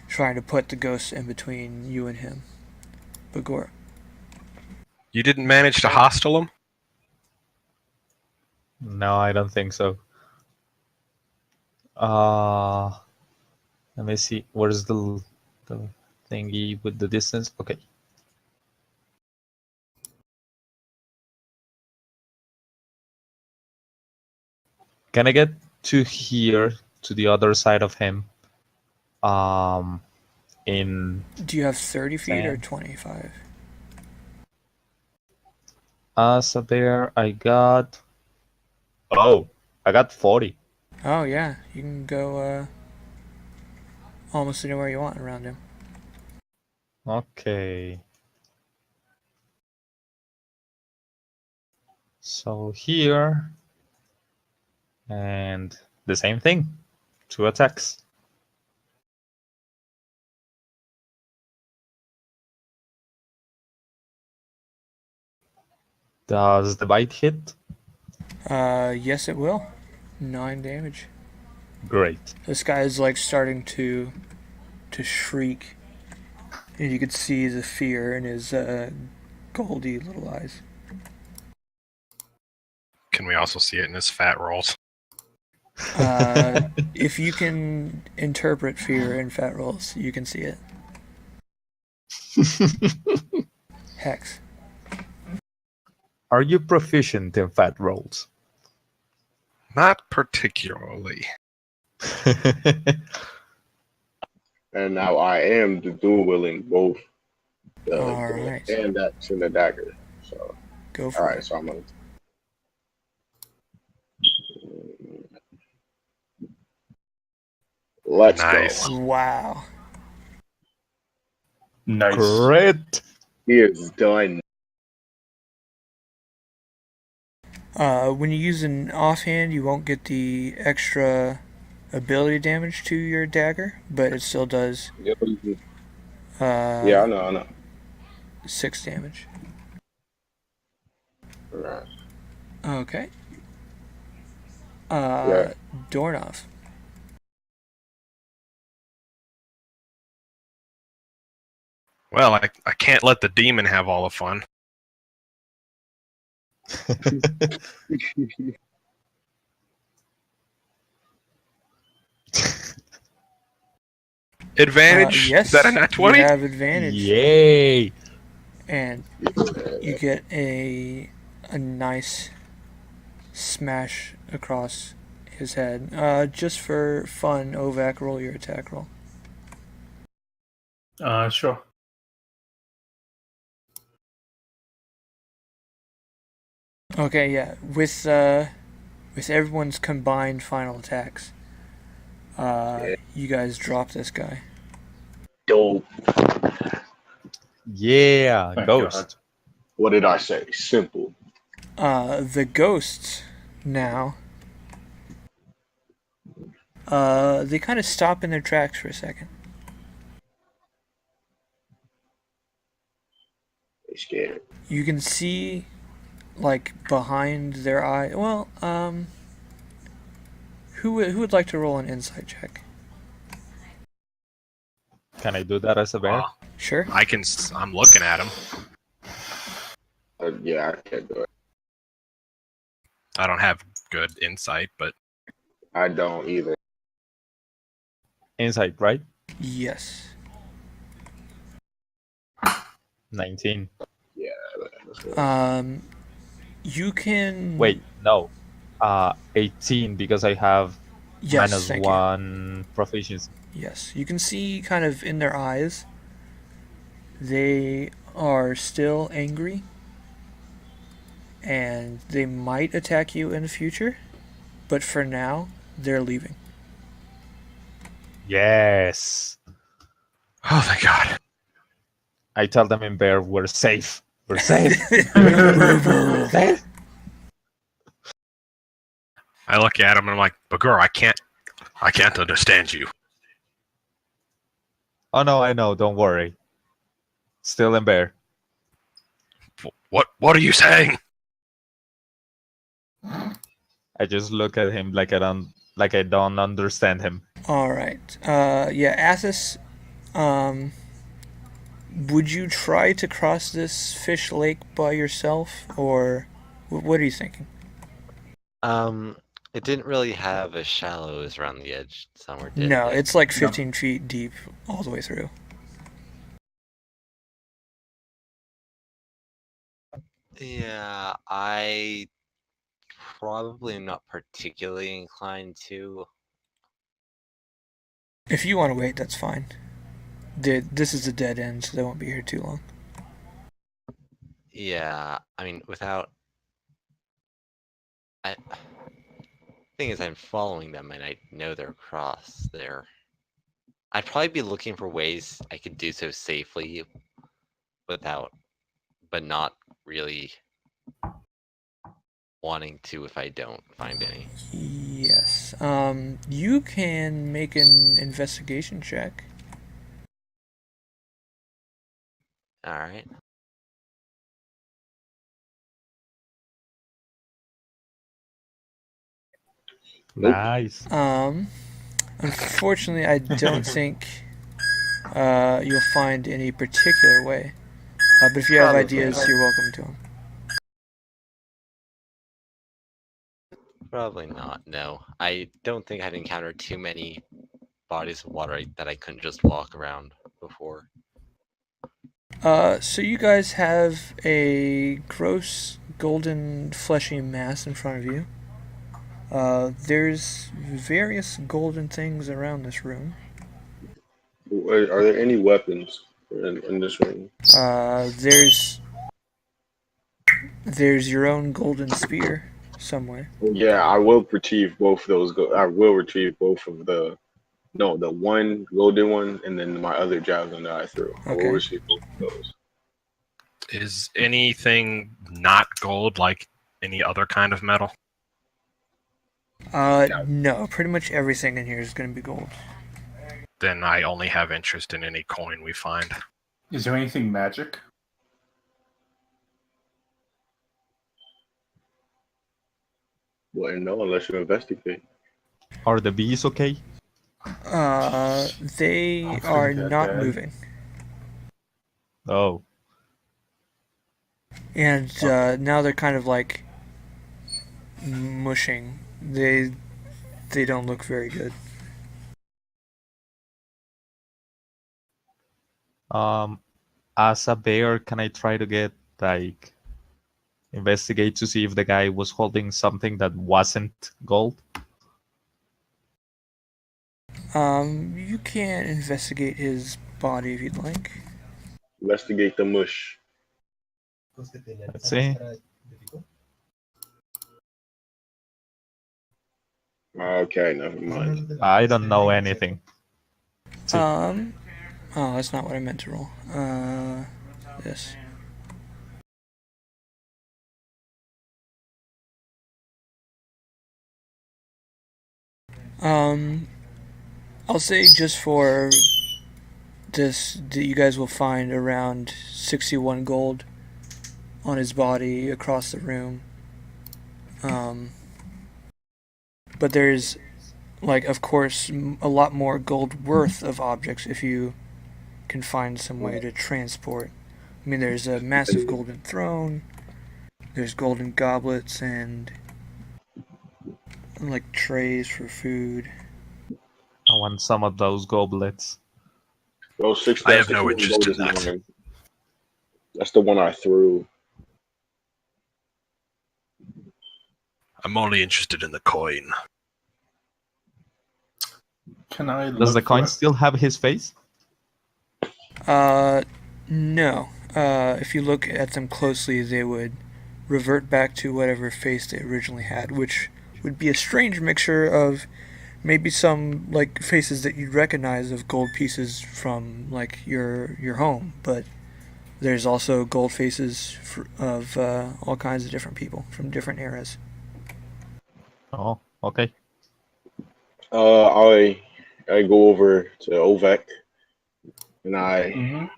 trying to put the ghost in between you and him. Bagor. You didn't manage to hostile him? No, I don't think so. Let me see. Where's the thingy with the distance? Okay. Can I get to here, to the other side of him? In Do you have 30 feet or Sam. 25? as a bear, I got 40. Oh yeah, you can go almost anywhere you want around him. Okay. So here, and the same thing, 2 attacks. Does the bite hit? Yes it will. 9 damage. Great. This guy is like starting to shriek, and you could see the fear in his goldy little eyes. Can we also see it in his fat rolls? If you can interpret fear in fat rolls, you can see it. Hex. Are you proficient in fat rolls? Not particularly. And now I am the dual wielding both the Alright. and axe and the dagger. So Go for alright, it. so I'm gonna let's Nice. go. Wow. Nice. Great. He is done. When you use an offhand, you won't get the extra ability damage to your dagger, but it still does Yeah, I know. 6 damage. Right. Okay. Yeah. Dornov. Well, I can't let the demon have all the fun. Advantage? Yes, Is that a nat 20? you have advantage, Yay. and you get a nice smash across his head. Just for fun, Ovak, roll your attack roll. Sure. Okay, yeah. With everyone's combined final attacks, you guys drop this guy. Dope. Yeah, Thank ghost. What did I say? Simple. The ghosts now. They kind of stop in their tracks for a second. They scared. You can see, like, behind their eye. Well, who would like to roll an insight check? Can I do that as a bear? Sure. I'm looking at him. Yeah, I can't do it. I don't have good insight, but I don't either. Insight, right? Yes. 19. Yeah. Let's go. You can. Wait, no. 18 because I have Yes, minus thank you. 1 proficiency. Yes, you can see kind of in their eyes. They are still angry, and they might attack you in the future, but for now, they're leaving. Yes. oh thank God. I tell them in bear, we're safe. We're safe. Safe? I look at him and I'm like, Bagor, I can't understand you. Oh no, I know. Don't worry. Still in bear. What are you saying? I just look at him like I don't understand him. All right. Yeah, Athos. Would you try to cross this fish lake by yourself, or what are you thinking? It didn't really have a shallows around the edge somewhere, did No, it? it's like 15 feet deep all the way through. Yeah, I probably am not particularly inclined to. If you want to wait, that's fine. This is a dead end, so they won't be here too long. Yeah, I mean, without. Thing is, I'm following them and I know they're across there. I'd probably be looking for ways I could do so safely without, but not really wanting to if I don't find any. Yes. You can make an investigation check. Alright. Nope. Nice. Unfortunately, I don't think you'll find any particular way. But if you have Probably ideas, not. you're welcome to them. Probably not, no. I don't think I've encountered too many bodies of water that I couldn't just walk around before. So you guys have a gross golden fleshy mass in front of you. There's various golden things around this room. Are there any weapons in this room? There's your own golden spear somewhere. Yeah, I will retrieve both of those. I will retrieve both of the one golden one, and then my other javelin that I threw. I will Okay. retrieve both of those. Is anything not gold like any other kind of metal? No, pretty much everything in here is going to be gold. Then I only have interest in any coin we find. Is there anything magic? Well, no, unless you investigate. Are the bees okay? They I think are they're not dead. moving. Oh. And now they're kind of like mushing. They don't look very good. As a bear, can I try to get investigate to see if the guy was holding something that wasn't gold? You can investigate his body if you'd like. Investigate the mush. Let's see. Okay, never mind. I don't know anything. Oh, that's not what I meant to roll. this. I'll say just for this that you guys will find around 61 gold on his body across the room. But there's, like, of course, a lot more gold worth of objects if you can find some way to transport. I mean, there's a massive golden throne, there's golden goblets, and like trays for food. I want some of those goblets. Those six. I have no interest in that. Morning. That's the one I threw. I'm only interested in the coin. Can I? Does the coin still have his face? No. If you look at them closely, they would revert back to whatever face they originally had, which would be a strange mixture of maybe some like faces that you'd recognize of gold pieces from like your home, but there's also gold faces of all kinds of different people from different eras. Oh, okay. I go over to Ovek, and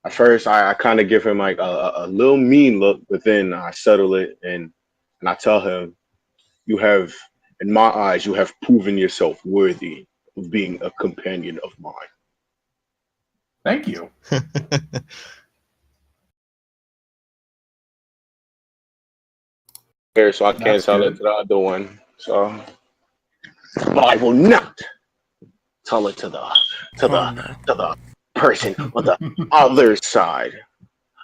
at first I kind of give him like a little mean look, but then I settle it and I tell him, you have, in my eyes, you have proven yourself worthy of being a companion of mine. Thank you. Here, so I can't That's tell good. it to the other one. So, but I will not tell it to the person on the other side.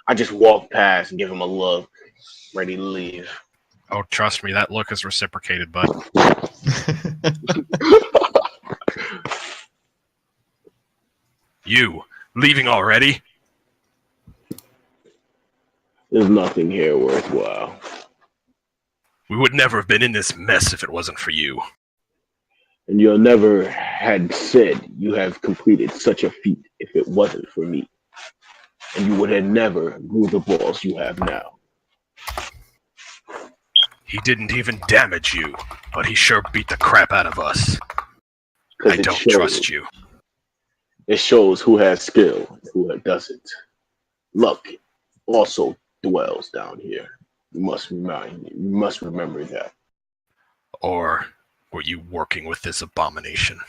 I just walk past and give him a look, ready to leave. Oh, trust me, that look is reciprocated, bud. You, leaving already? There's nothing here worthwhile. We would never have been in this mess if it wasn't for you. And you'll never had said you have completed such a feat if it wasn't for me. And you would have never grew the balls you have now. He didn't even damage you, but he sure beat the crap out of us. I don't trust you. It shows who has skill and who doesn't. Luck also dwells down here. You must remember that. Or were you working with this abomination?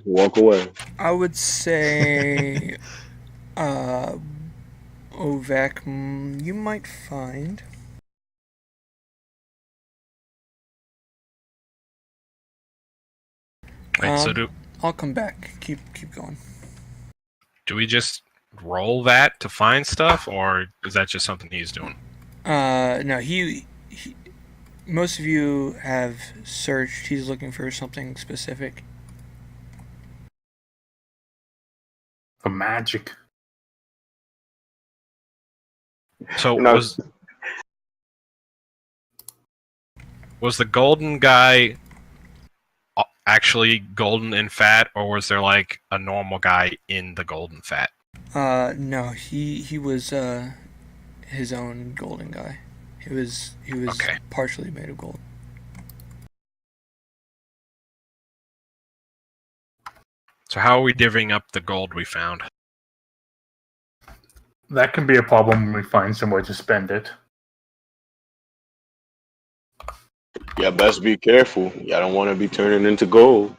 Walk away. I would say, Ovek, you might find. Wait, so I'll come back. Keep going. do we just roll that to find stuff, or is that just something he's doing? No, he most of you have searched. He's looking for something specific. For magic. So No. was the golden guy actually golden and fat, or was there like a normal guy in the golden fat? No, he was his own golden guy. He was Okay. partially made of gold. So how are we divvying up the gold we found? That can be a problem when we find somewhere to spend it. Yeah, best be careful. Y'all don't want to be turning into gold.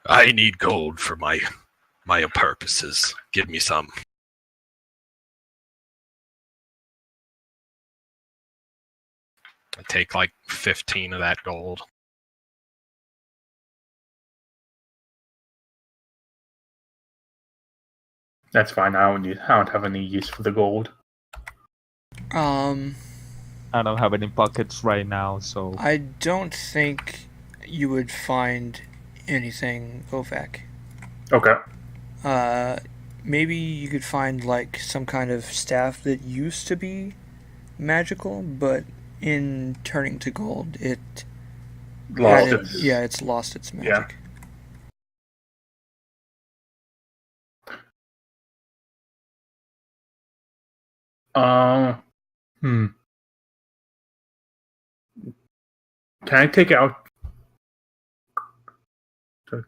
I need gold for my purposes. Give me some. I take like 15 of that gold. That's fine. I don't have any use for the gold. I don't have any pockets right now, so I don't think you would find anything Ovek. Okay. Maybe you could find like some kind of staff that used to be magical, but in turning to gold, it Lost had its- yeah, it's lost its magic. Hmm. Can I take out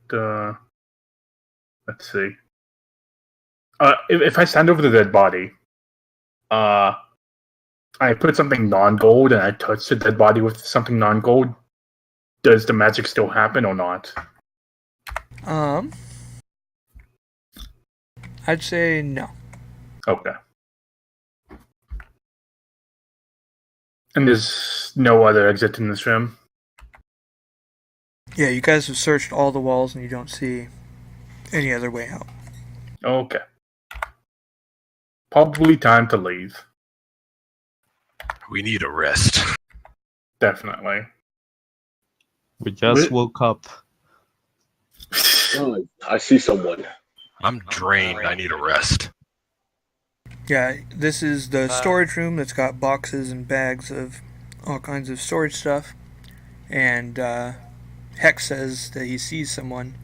the? Let's see. If I stand over the dead body, I put something non-gold and I touch the dead body with something non-gold. Does the magic still happen or not? I'd say no. Okay. And there's no other exit in this room? Yeah, you guys have searched all the walls and you don't see any other way out. Okay. Probably time to leave. We need a rest. Definitely. We just Lit- woke up. Oh, I see someone. I'm drained. I need a rest. Yeah, this is the storage room that's got boxes and bags of all kinds of storage stuff. And Hex says that he sees someone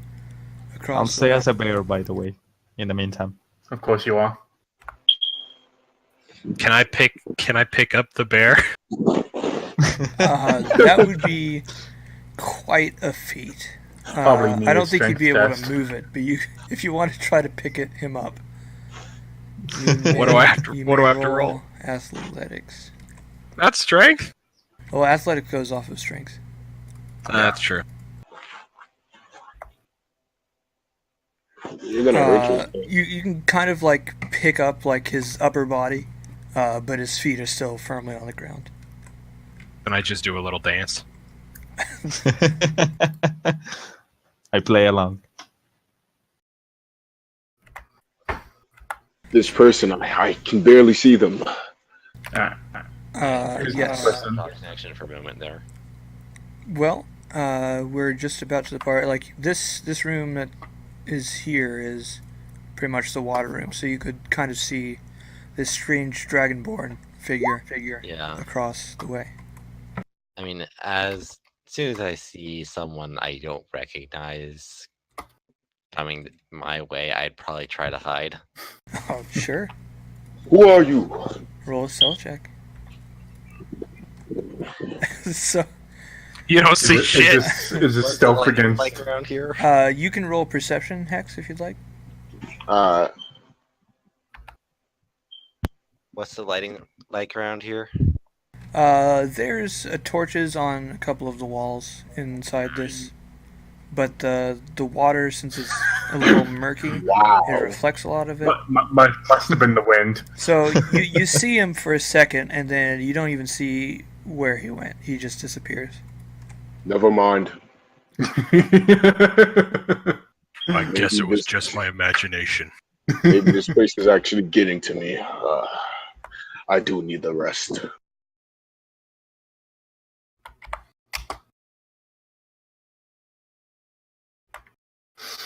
across I'll the stay way. as a bear, by the way, in the meantime. Of course you are. Can I pick up the bear? That would be quite a feat. Probably need I a don't think you'd be strength able test. to move it, but if you want to try to pick him up, What do I have to roll? Athletics. That's strength. Oh, athletics goes off of strength. That's true. You're gonna hurt yourself. You can kind of like pick up like his upper body, but his feet are still firmly on the ground. Can I just do a little dance? I play along. This person, I can barely see them. Yes. Lost connection for a moment there. Well, we're just about to depart. Like this room that is here is pretty much the water room, so you could kind of see this strange dragonborn figure Yeah. across the way. I mean, as soon as I see someone I don't recognize coming my way, I'd probably try to hide. Oh, sure. Who are you? Roll a stealth check. So, You don't see shit. Is this stealth against? like around here? you can roll perception, Hex, if you'd like. What's the lighting like around here? There's torches on a couple of the walls inside this, but the water, since it's a little murky, Wow. it reflects a lot of it. Must have been the wind. So you see him for a second, and then you don't even see where he went. He just disappears. Never mind. I guess it was just my imagination. Maybe this place is actually getting to me. I do need the rest.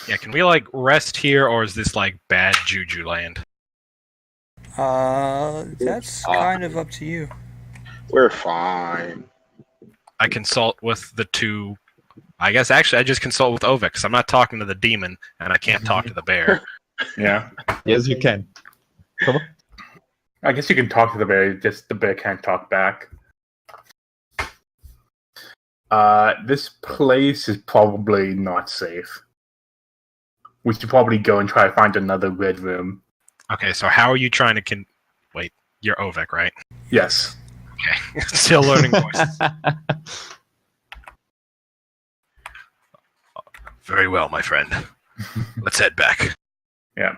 Yeah, can we like rest here, or is this like bad juju land? That's kind of up to you. We're fine. I consult with the two. I guess actually I just consult with Ovek because I'm not talking to the demon and I can't talk to the bear. Yeah. Yes, you can. Come on. I guess you can talk to the bear, just the bear can't talk back. This place is probably not safe. We should probably go and try to find another red room. Okay, so how are you trying to wait? You're Ovek, right? Yes. Okay, still learning voices. Very well, my friend. Let's head back. Yeah.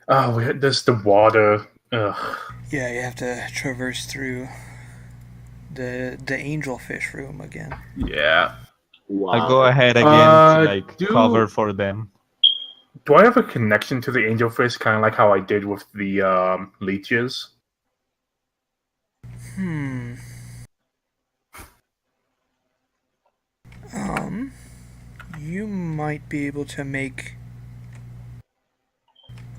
Oh, there's the water. Ugh. Yeah, you have to traverse through the angelfish room again. Yeah. Wow. I'll go ahead again to do- cover for them. Do I have a connection to the angelfish, kind of like how I did with the leeches? You might be able to make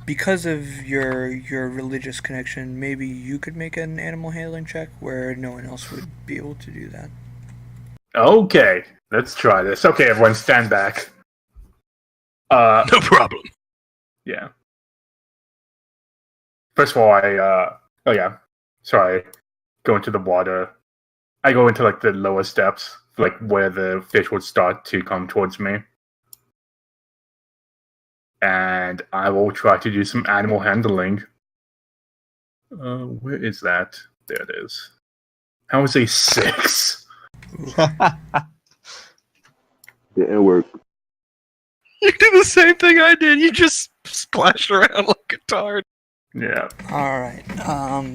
because of your religious connection, maybe you could make an animal handling check where no one else would be able to do that. Okay, let's try this. Okay, everyone, stand back. No problem. Yeah. First of all, sorry, go into the water. I go into like the lower steps, like where the fish would start to come towards me. And I will try to do some animal handling. Where is that? There it is. How is a 6? Didn't work. You did the same thing I did. You just splashed around like a tard. Yeah. Alright,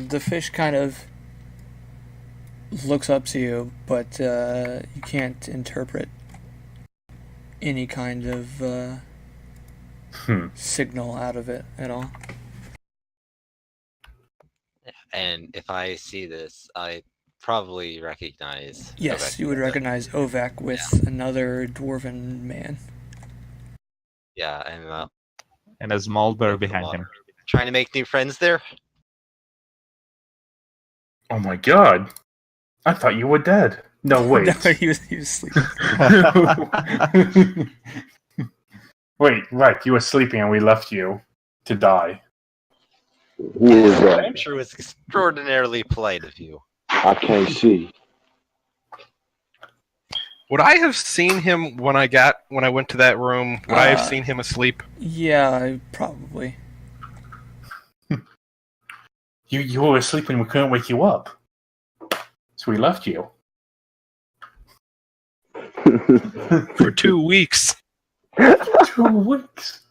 the fish kind of looks up to you, but you can't interpret any kind of signal out of it at all. And if I see this, I probably recognize. Yes, Ovek. you would recognize Ovek with another dwarven man. Yeah, and And a small bear behind him. trying to make new friends there. Oh my god. I thought you were dead. No, wait. No, he was sleeping. Wait, right. You were sleeping and we left you to die. Who is that? I'm sure it was extraordinarily polite of you. I can't see. Would I have seen him when I went to that room? Would I have seen him asleep? Yeah, probably. You were asleep and we couldn't wake you up. So we left you. For 2 weeks. 2 weeks.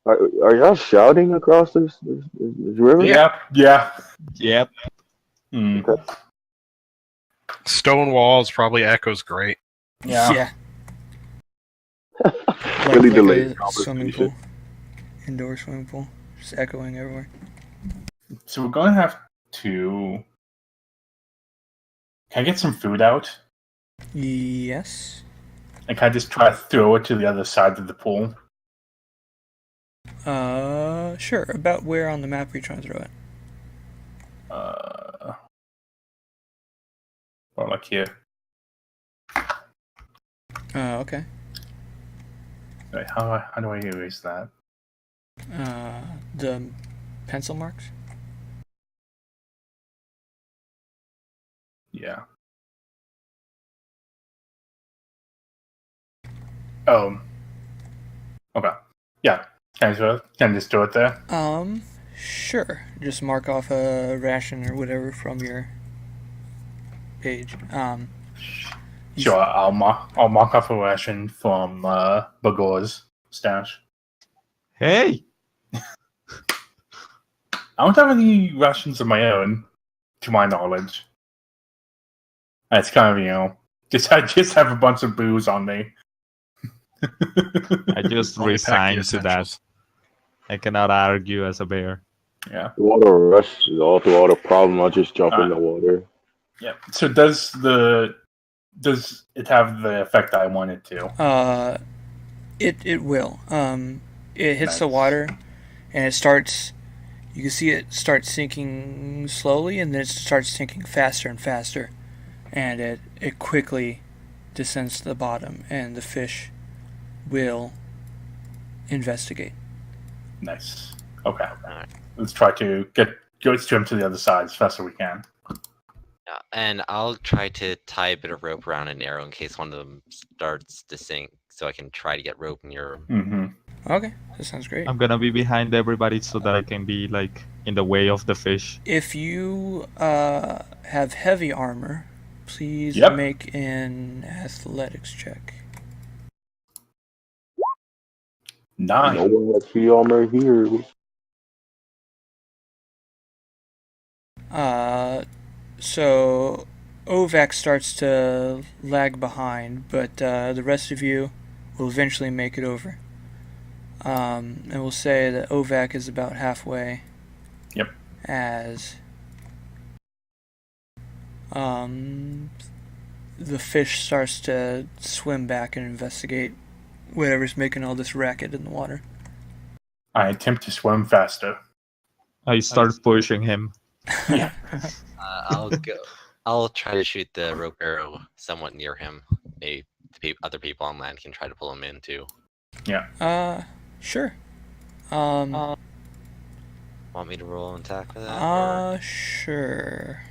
Are y'all shouting across this river? Yeah. Yep. Mm. Stone walls probably echoes great. Yeah. Really like delayed a swimming conversation. pool. Indoor swimming pool. Just echoing everywhere. So we're going to have to... Can I get some food out? Yes. And can I just try to throw it to the other side of the pool? Sure. About where on the map are you trying to throw it? Or like here. Okay. Wait, how do I erase that? The pencil marks? Yeah. Oh. Okay. Yeah. Can I just do it there? Sure. Just mark off a ration or whatever from your page. Sure. I'll mark off a ration from Bagor's stash. Hey! I don't have any rations of my own, to my knowledge. It's kind of, I just have a bunch of booze on me. I just Only pack the resigned to that. essentials. I cannot argue as a bear. Yeah. Water rush is all throughout a problem. I'll just jump in the water. Yeah. So does it have the effect I want it to? It will. It hits the Nice. water, and it starts. You can see it start sinking slowly, and then it starts sinking faster and faster, and it quickly descends to the bottom, and the fish will investigate. Nice. Okay. Alright. Let's try to go swim to the other side as fast as we can. Yeah, and I'll try to tie a bit of rope around an arrow in case one of them starts to sink, so I can try to get rope near. Mm-hmm. Okay, that sounds great. I'm gonna be behind everybody so that I can be like in the way of the fish. If you have heavy armor, please Yep. make an athletics check. 9. No one has free armor here. So Ovek starts to lag behind, but the rest of you will eventually make it over. And we'll say that Ovek is about halfway. Yep. As the fish starts to swim back and investigate whatever's making all this racket in the water. I attempt to swim faster. I start pushing him. Yeah. I'll try to shoot the rope arrow somewhat near him. Maybe other people on land can try to pull him in too. Sure. Want me to roll an attack for that? Sure.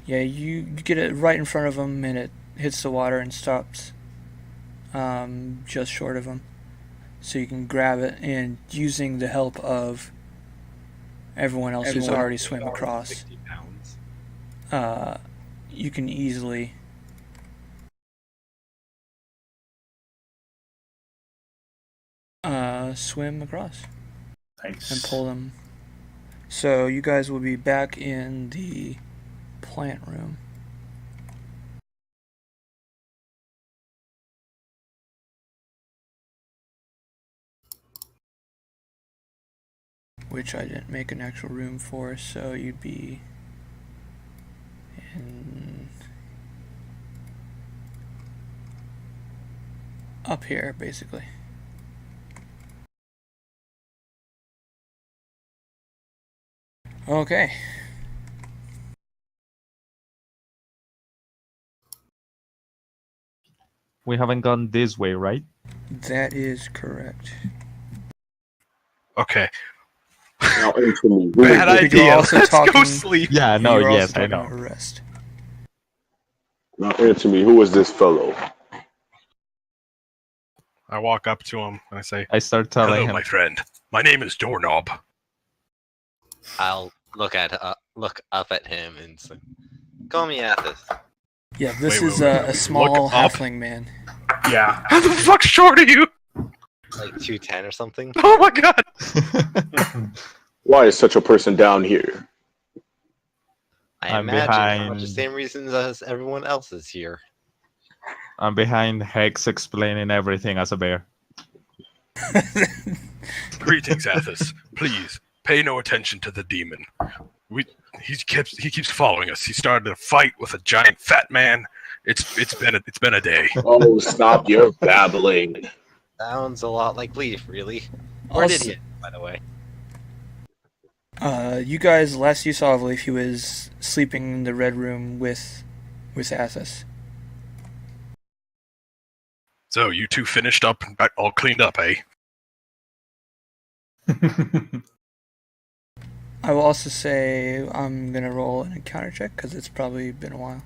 Yeah, you get it right in front of him, and it hits the water and stops just short of him. So you can grab it, and using the help of everyone else who's already swam across, 60 pounds. you can easily swim across Nice. and pull them. So you guys will be back in the plant room. Which I didn't make an actual room for, so you'd be in up here, basically. Okay. We haven't gone this way, right? That is correct. Okay. Now answer me. Bad But you're idea. also Let's go talking- sleep. Yeah, no, You're yes, also I talking know. about rest. Now answer me. Who is this fellow? I walk up to him and I say, I start telling "Hello, him. my friend. My name is Doorknob." I'll look up at him and say, "Call me Athos." Yeah, this Wait, is wait, a small look up. halfling man. Yeah. How the fuck short are you? Like 210 or something. Oh my god. Why is such a person down here? I I'm imagine for much the behind- same reasons as everyone else is here. I'm behind Hex explaining everything as a bear. Greetings, Athos. Please pay no attention to the demon. He keeps following us. He started a fight with a giant fat man. It's been a day. Oh, stop your babbling. Sounds a lot like Leaf, really. Where did Also- he, by the way? You guys, last you saw of Leaf, he was sleeping in the red room with Athos. So you two finished up and got all cleaned up, eh? I will also say I'm gonna roll an encounter check because it's probably been a while.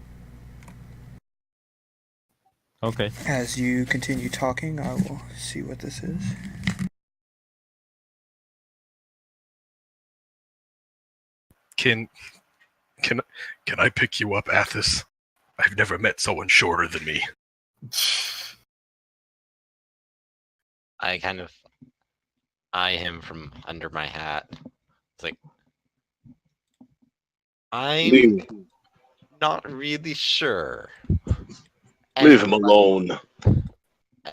Okay. As you continue talking, I will see what this is. Can I pick you up, Athos? I've never met someone shorter than me. I kind of eye him from under my hat. It's like, I'm Leave, not really sure. leave him alone.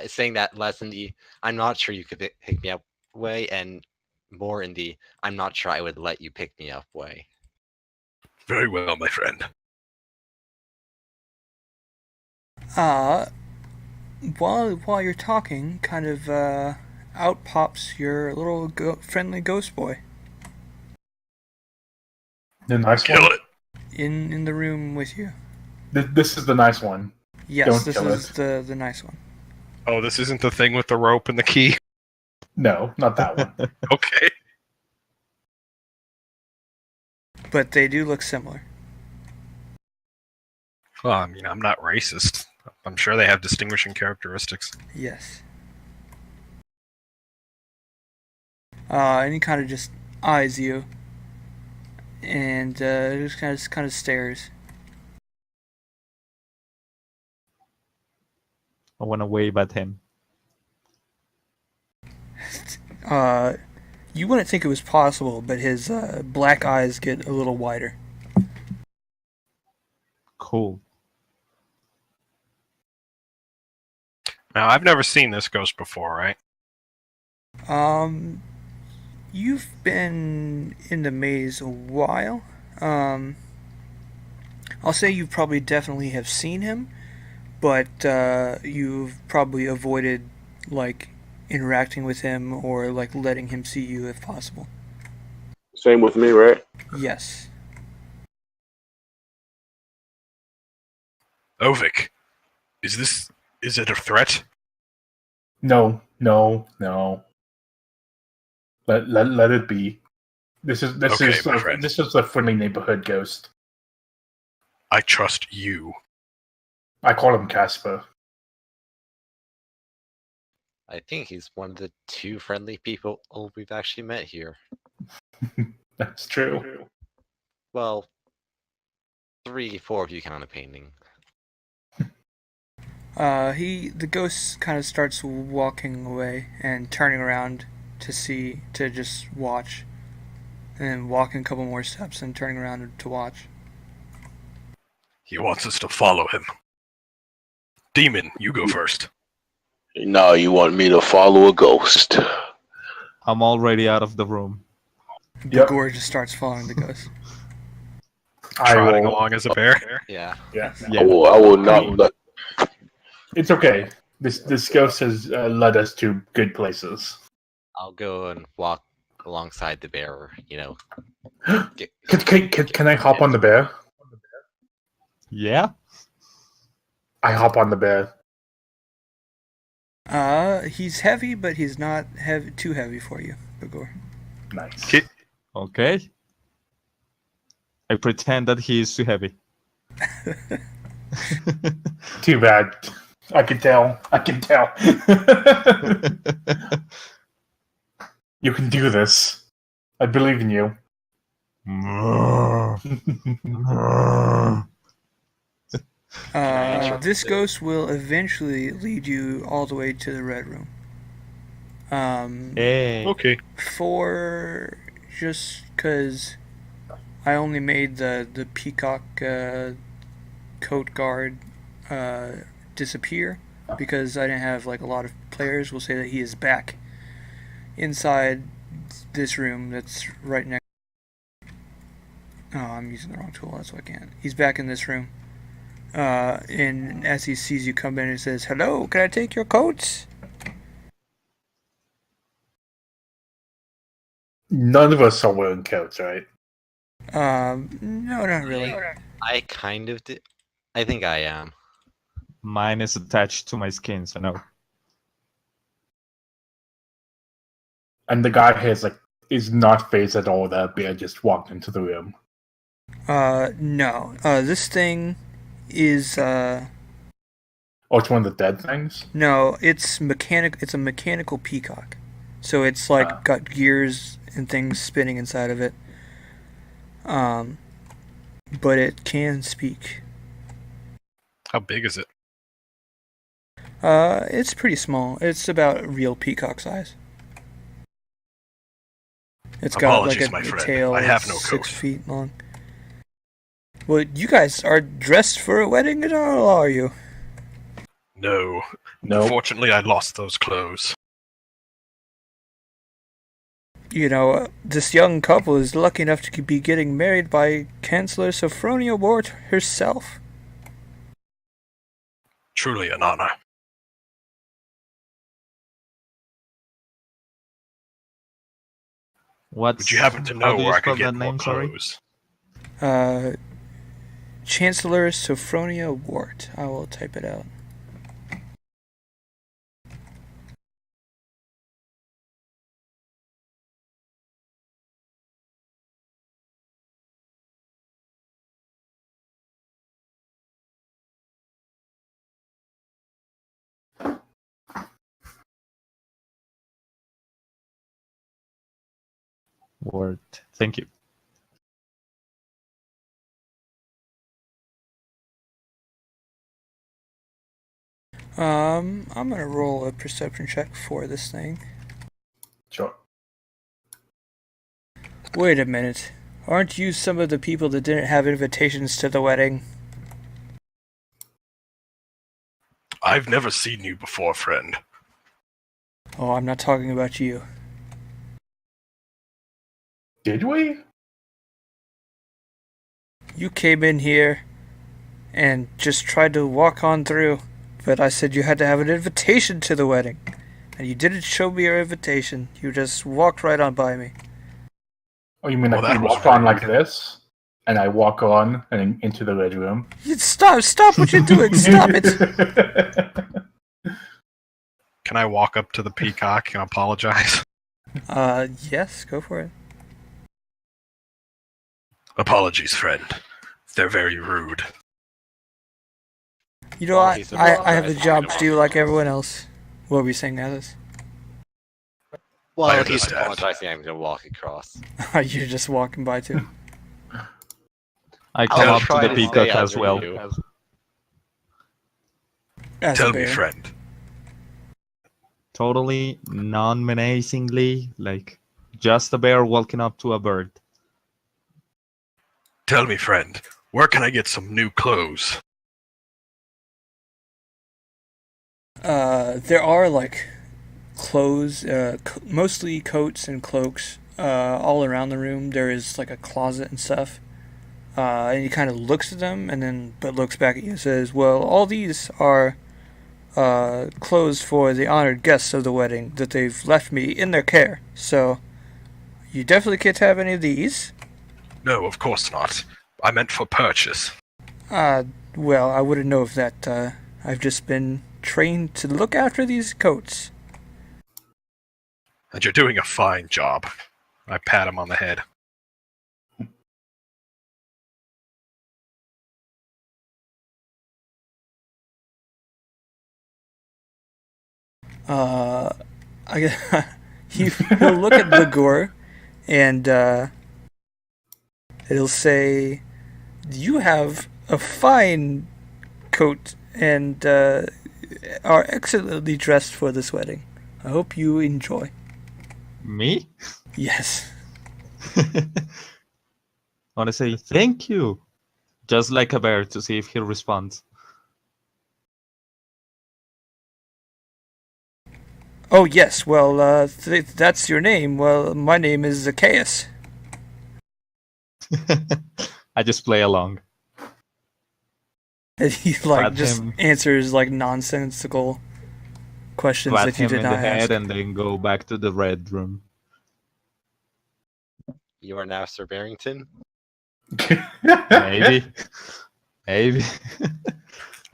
Saying that less in the, I'm not sure you could pick me up way, and more in the, I'm not sure I would let you pick me up way. Very well, my friend. While you're talking, kind of out pops your little friendly ghost boy The nice Kill one. it. in the room with you. This is the nice one. Yes, Don't this kill is it. the nice one. Oh, this isn't the thing with the rope and the key? No, not that one. Okay. But they do look similar. Well, I mean, I'm not racist. I'm sure they have distinguishing characteristics. Yes. And he kind of just eyes you, and just kind of stares. I want to wave at him. You wouldn't think it was possible, but his black eyes get a little wider. Cool. Now, I've never seen this ghost before, right? You've been in the maze a while. I'll say you probably definitely have seen him, but you've probably avoided like interacting with him or like letting him see you if possible. Same with me, right? Yes. Ovik, is it a threat? No. Let it be. This is Okay, my friend. this is a friendly neighborhood ghost. I trust you. I call him Casper. I think he's one of the 2 friendly people we've actually met here. That's true. Well, 3, 4 if you count a painting. The ghost kind of starts walking away and turning around to just watch, and walking a couple more steps and turning around to watch. He wants us to follow him. Demon, you go first. No, you want me to follow a ghost. I'm already out of the room. Yep. Bagor just starts following the ghost. Trotting along as a bear. Yeah. Yeah. Yeah. I will not let. It's okay. This ghost has led us to good places. I'll go and walk alongside the bear, you know. Can I hop on the bear? Yeah? I hop on the bear. He's heavy, but he's not too heavy for you, Bagor. Nice. Okay. I pretend that he is too heavy. Too bad. I can tell. You can do this. I believe in you. This ghost will eventually lead you all the way to the Red Room. Hey. Okay. For just because I only made the peacock coat guard disappear because I didn't have like a lot of players, we'll say that he is back inside this room that's right next. Oh, I'm using the wrong tool, that's why I can't. He's back in this room. And as he sees you come in, he says, "Hello, can I take your coats?" None of us are wearing coats, right? No, not really. I kind of did. I think I am. Mine is attached to my skin, so no. And the guy here is not phased at all that bear just walked into the room. No. This thing is, Oh, it's one of the dead things? no, it's a mechanical peacock. So it's like got gears and things spinning inside of it. But it can speak. How big is it? It's pretty small. It's about real peacock size. It's got like Apologies, a my friend. tail I have no 6 coat. feet long. Well, you guys are dressed for a wedding at all, are you? No. No. Unfortunately, I lost those clothes. You know, this young couple is lucky enough to be getting married by Chancellor Sophronia Wart herself. Truly an honor. Would you happen to how know do you where I spell could get that more name, sorry? clothes? Chancellor Sophronia Wart. I will type it out. Word. Thank you. I'm gonna roll a perception check for this thing. Sure. Wait a minute. Aren't you some of the people that didn't have invitations to the wedding? I've never seen you before, friend. Oh, I'm not talking about you. Did we? You came in here and just tried to walk on through, but I said you had to have an invitation to the wedding. And you didn't show me your invitation. You just walked right on by me. Oh, you mean Well, like that you was walk on like rude. this, and I walk on and into the red room? Stop what you're doing! Stop it! Can I walk up to the peacock and apologize? Yes, go for it. Apologies, friend. They're very rude. You know, Well, I he's have a apologizing. job to do like everyone else. What were we saying, Alice? Well, I he's understand. apologizing. I'm gonna walk across. You're just walking by too. I I'll come up to try the to peacock stay as under well. you. As Tell a me, bear. friend. Totally non-menacingly, like just a bear walking up to a bird. Tell me, friend. Where can I get some new clothes? There are like clothes, mostly coats and cloaks, all around the room. There is like a closet and stuff. And he kind of looks at them and then, but looks back at you and says, "Well, all these are clothes for the honored guests of the wedding that they've left me in their care. So you definitely can't have any of these." No, of course not. I meant for purchase. Well, I wouldn't know if that. I've just been trained to look after these coats. And you're doing a fine job. I pat him on the head. He'll look at Ligor, and it'll say, "You have a fine coat and are excellently dressed for this wedding. I hope you enjoy." Me? Yes. I want to say thank you, just like a bear, to see if he responds. Oh yes. Well, that's your name. Well, my name is Zacchaeus. I just play along. And he like Pat just him. answers like nonsensical questions Pat that you him did in the not head ask. and then go back to the red room. You are now Sir Barrington. Maybe. Maybe.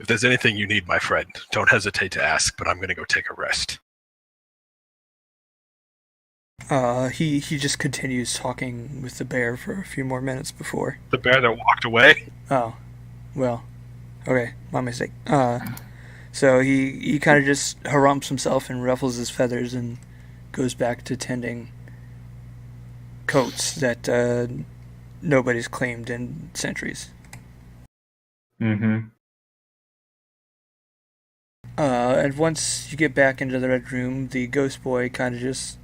If there's anything you need, my friend, don't hesitate to ask, but I'm going to go take a rest. He just continues talking with the bear for a few more minutes before. The bear that walked away? Oh, well, okay, my mistake. So he kind of just harumps himself and ruffles his feathers and goes back to tending coats that nobody's claimed in centuries. Mm-hmm. And once you get back into the red room, the ghost boy kind of just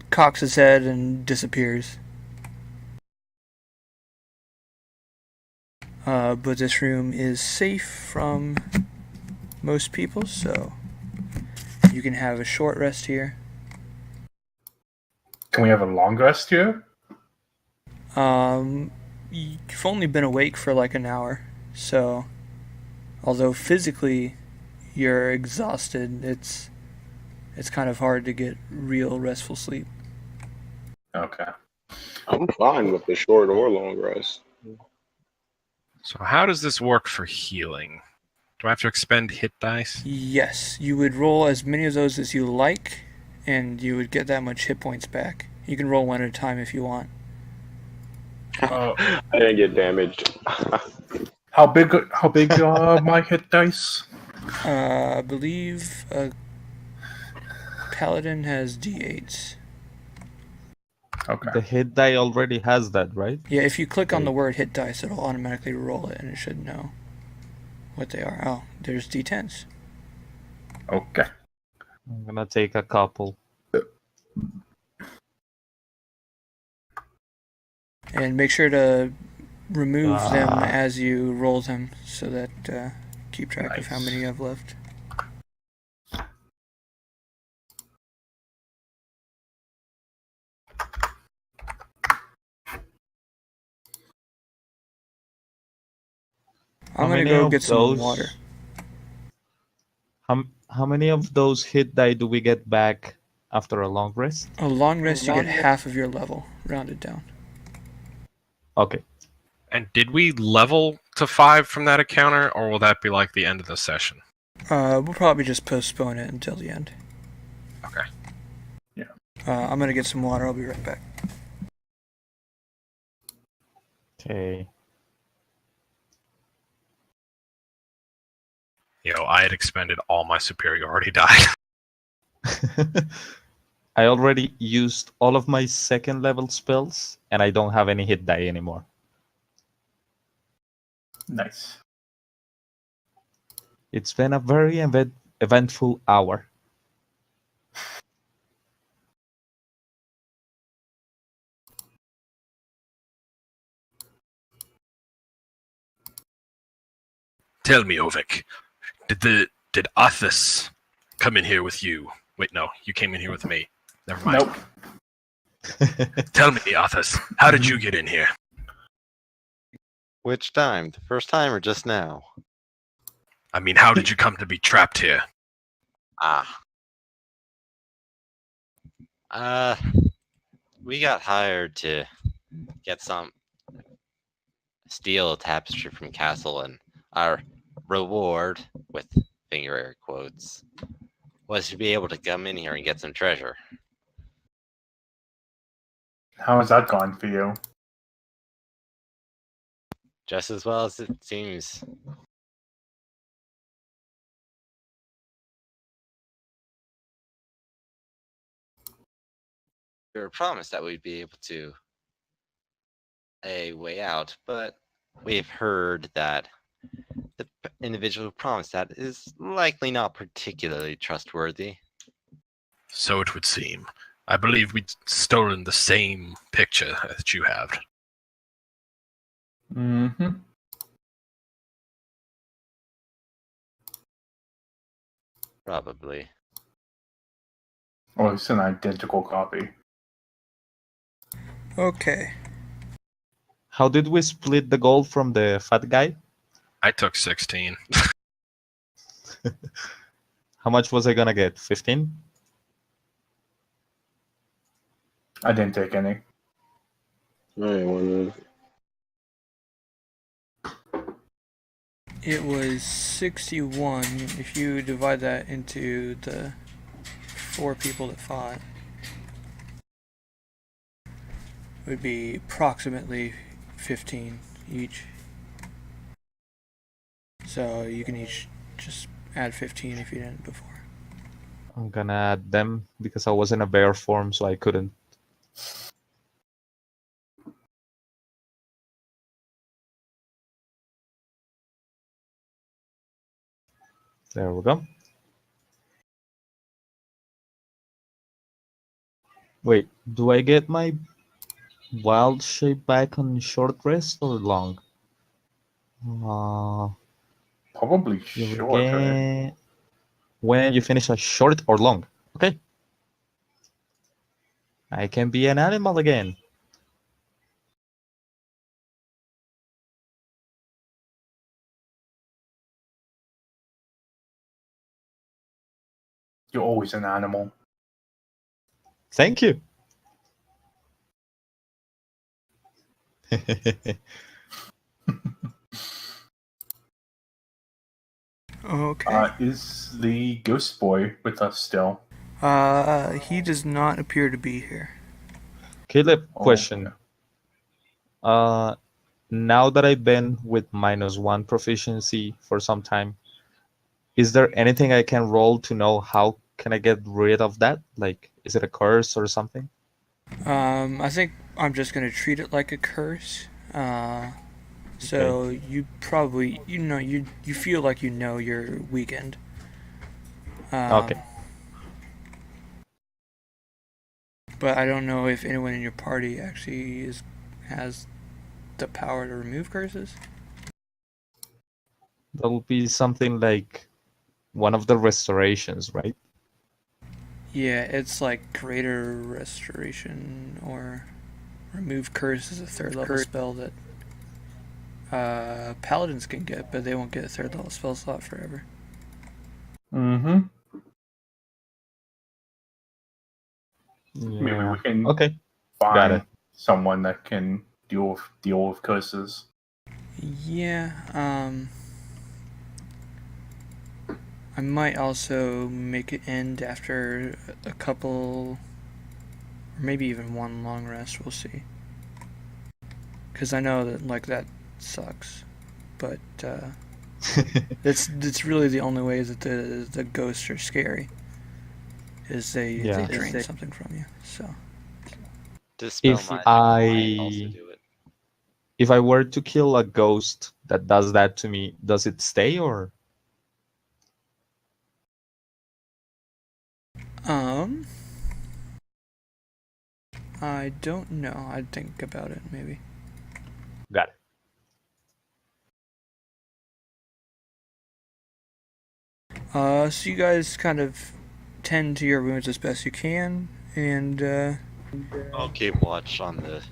cocks his head and disappears. But this room is safe from most people, so you can have a short rest here. Can we have a long rest here? You've only been awake for like an hour, so although physically you're exhausted, it's kind of hard to get real restful sleep. Okay. I'm fine with the short or long rest. So how does this work for healing? Do I have to expend hit dice? Yes, you would roll as many of those as you like, and you would get that much hit points back. You can roll one at a time if you want. I didn't get damaged. How big are my hit dice? I believe a paladin has d8s. Okay. The hit die already has that, right? Yeah, if you click on the word hit dice, it'll automatically roll it, and it should know what they are. Oh, there's d10s. Okay. I'm gonna take a couple. And make sure to remove them as you roll them, so that keep track of how many you have left. I'm gonna many go of get some those- water. how many of those hit die do we get back after a long rest? A long rest, you get half of your level, rounded down. Okay. And did we level to 5 from that encounter, or will that be like the end of the session? We'll probably just postpone it until the end. Okay. Yeah. I'm gonna get some water. I'll be right back. Okay. I had expended all my superiority die. I already used all of my second level spells, and I don't have any hit die anymore. Nice. It's been a very eventful hour. Tell me, Ovik, did Arthas come in here with you? Wait, no, you came in here with me. Never mind. Nope. Tell me, Arthas, how did you get in here? Which time? The first time or just now? I mean, how did you come to be trapped here? We got hired to get steal a tapestry from castle, and our reward, with finger air quotes, was to be able to come in here and get some treasure. How has that gone for you? Just as well as it seems. We were promised that we'd be able to a way out, but we've heard that the individual who promised that is likely not particularly trustworthy. So it would seem. I believe we'd stolen the same picture that you have. Mm-hmm. Probably. Or it's an identical copy. Okay. How did we split the gold from the fat guy? I took 16. How much was I gonna get? 15? I didn't take any. It was 61 if you divide that into the 4 people that fought. It would be approximately 15 each. So you can each just add 15 if you didn't before. I'm gonna add them because I was in a bear form, so I couldn't. There we go. Wait, do I get my wild shape back on short rest or long? Probably You short, right? regain when you finish a short or long. Okay. I can be an animal again. You're always an animal. Thank you. Okay. Is the ghost boy with us still? He does not appear to be here. Caleb, Oh, question. yeah. Now that I've been with -1 proficiency for some time, is there anything I can roll to know how can I get rid of that? Like, is it a curse or something? I think I'm just gonna treat it like a curse. So you probably you feel like you're weakened. Okay. But I don't know if anyone in your party actually has the power to remove curses. That would be something like one of the restorations, right? Yeah, it's like greater restoration or remove curse is a 3rd level spell that paladins can get, but they won't get a 3rd level spell slot forever. Mm-hmm. Maybe Yeah. we can Okay. find it. someone that can deal with curses. Yeah, I might also make it end after a couple, or maybe even one long rest. We'll see. Because I know that that sucks, but that's really the only way that the ghosts are scary. Is they drain something from you. So Dispel If magic might also I do it. if I were to kill a ghost that does that to me, does it stay or? I don't know. I'd think about it maybe. Got it. So you guys kind of tend to your wounds as best you can, and I'll keep watch on the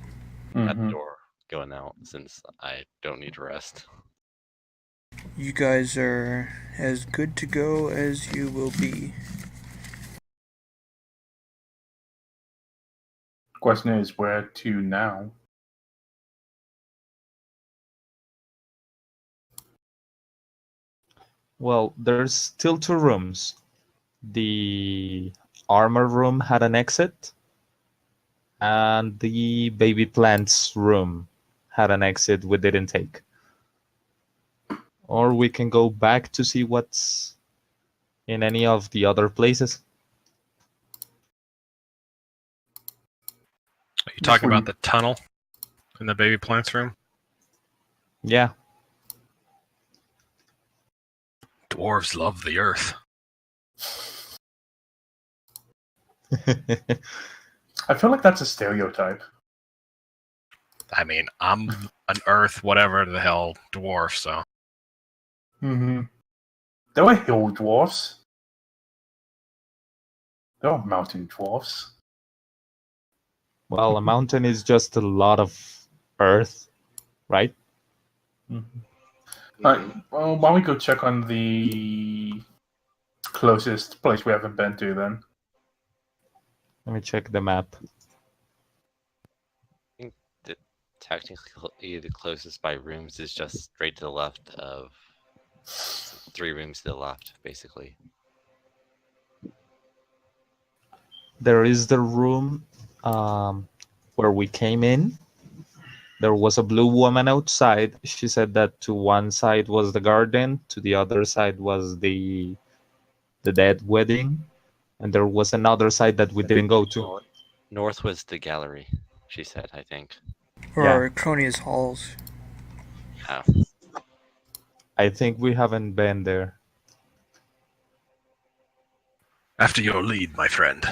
at the Mhm. door going out since I don't need to rest. you guys are as good to go as you will be. Question is, where to now? Well, there's still 2 rooms. The armor room had an exit, and the baby plants room had an exit we didn't take. Or we can go back to see what's in any of the other places. Are you talking about the tunnel in the baby plants room? Yeah. Dwarves love the earth. I feel like that's a stereotype. I mean, I'm an earth, whatever the hell, dwarf, so. Mm-hmm. There were hill dwarfs. There were mountain dwarfs. Well, a mountain is just a lot of earth, right? Mm-hmm. Alright, well, why don't we go check on the closest place we haven't been to then? Let me check the map. I think that technically the closest by rooms is just straight to the left of 3 rooms to the left, basically. There is the room where we came in. There was a blue woman outside. She said that to one side was the garden, to the other side was the dead wedding, and there was another side that we didn't go to. North was the gallery, she said, I think. Or Cronia's halls. Oh. I think we haven't been there. After your lead, my friend.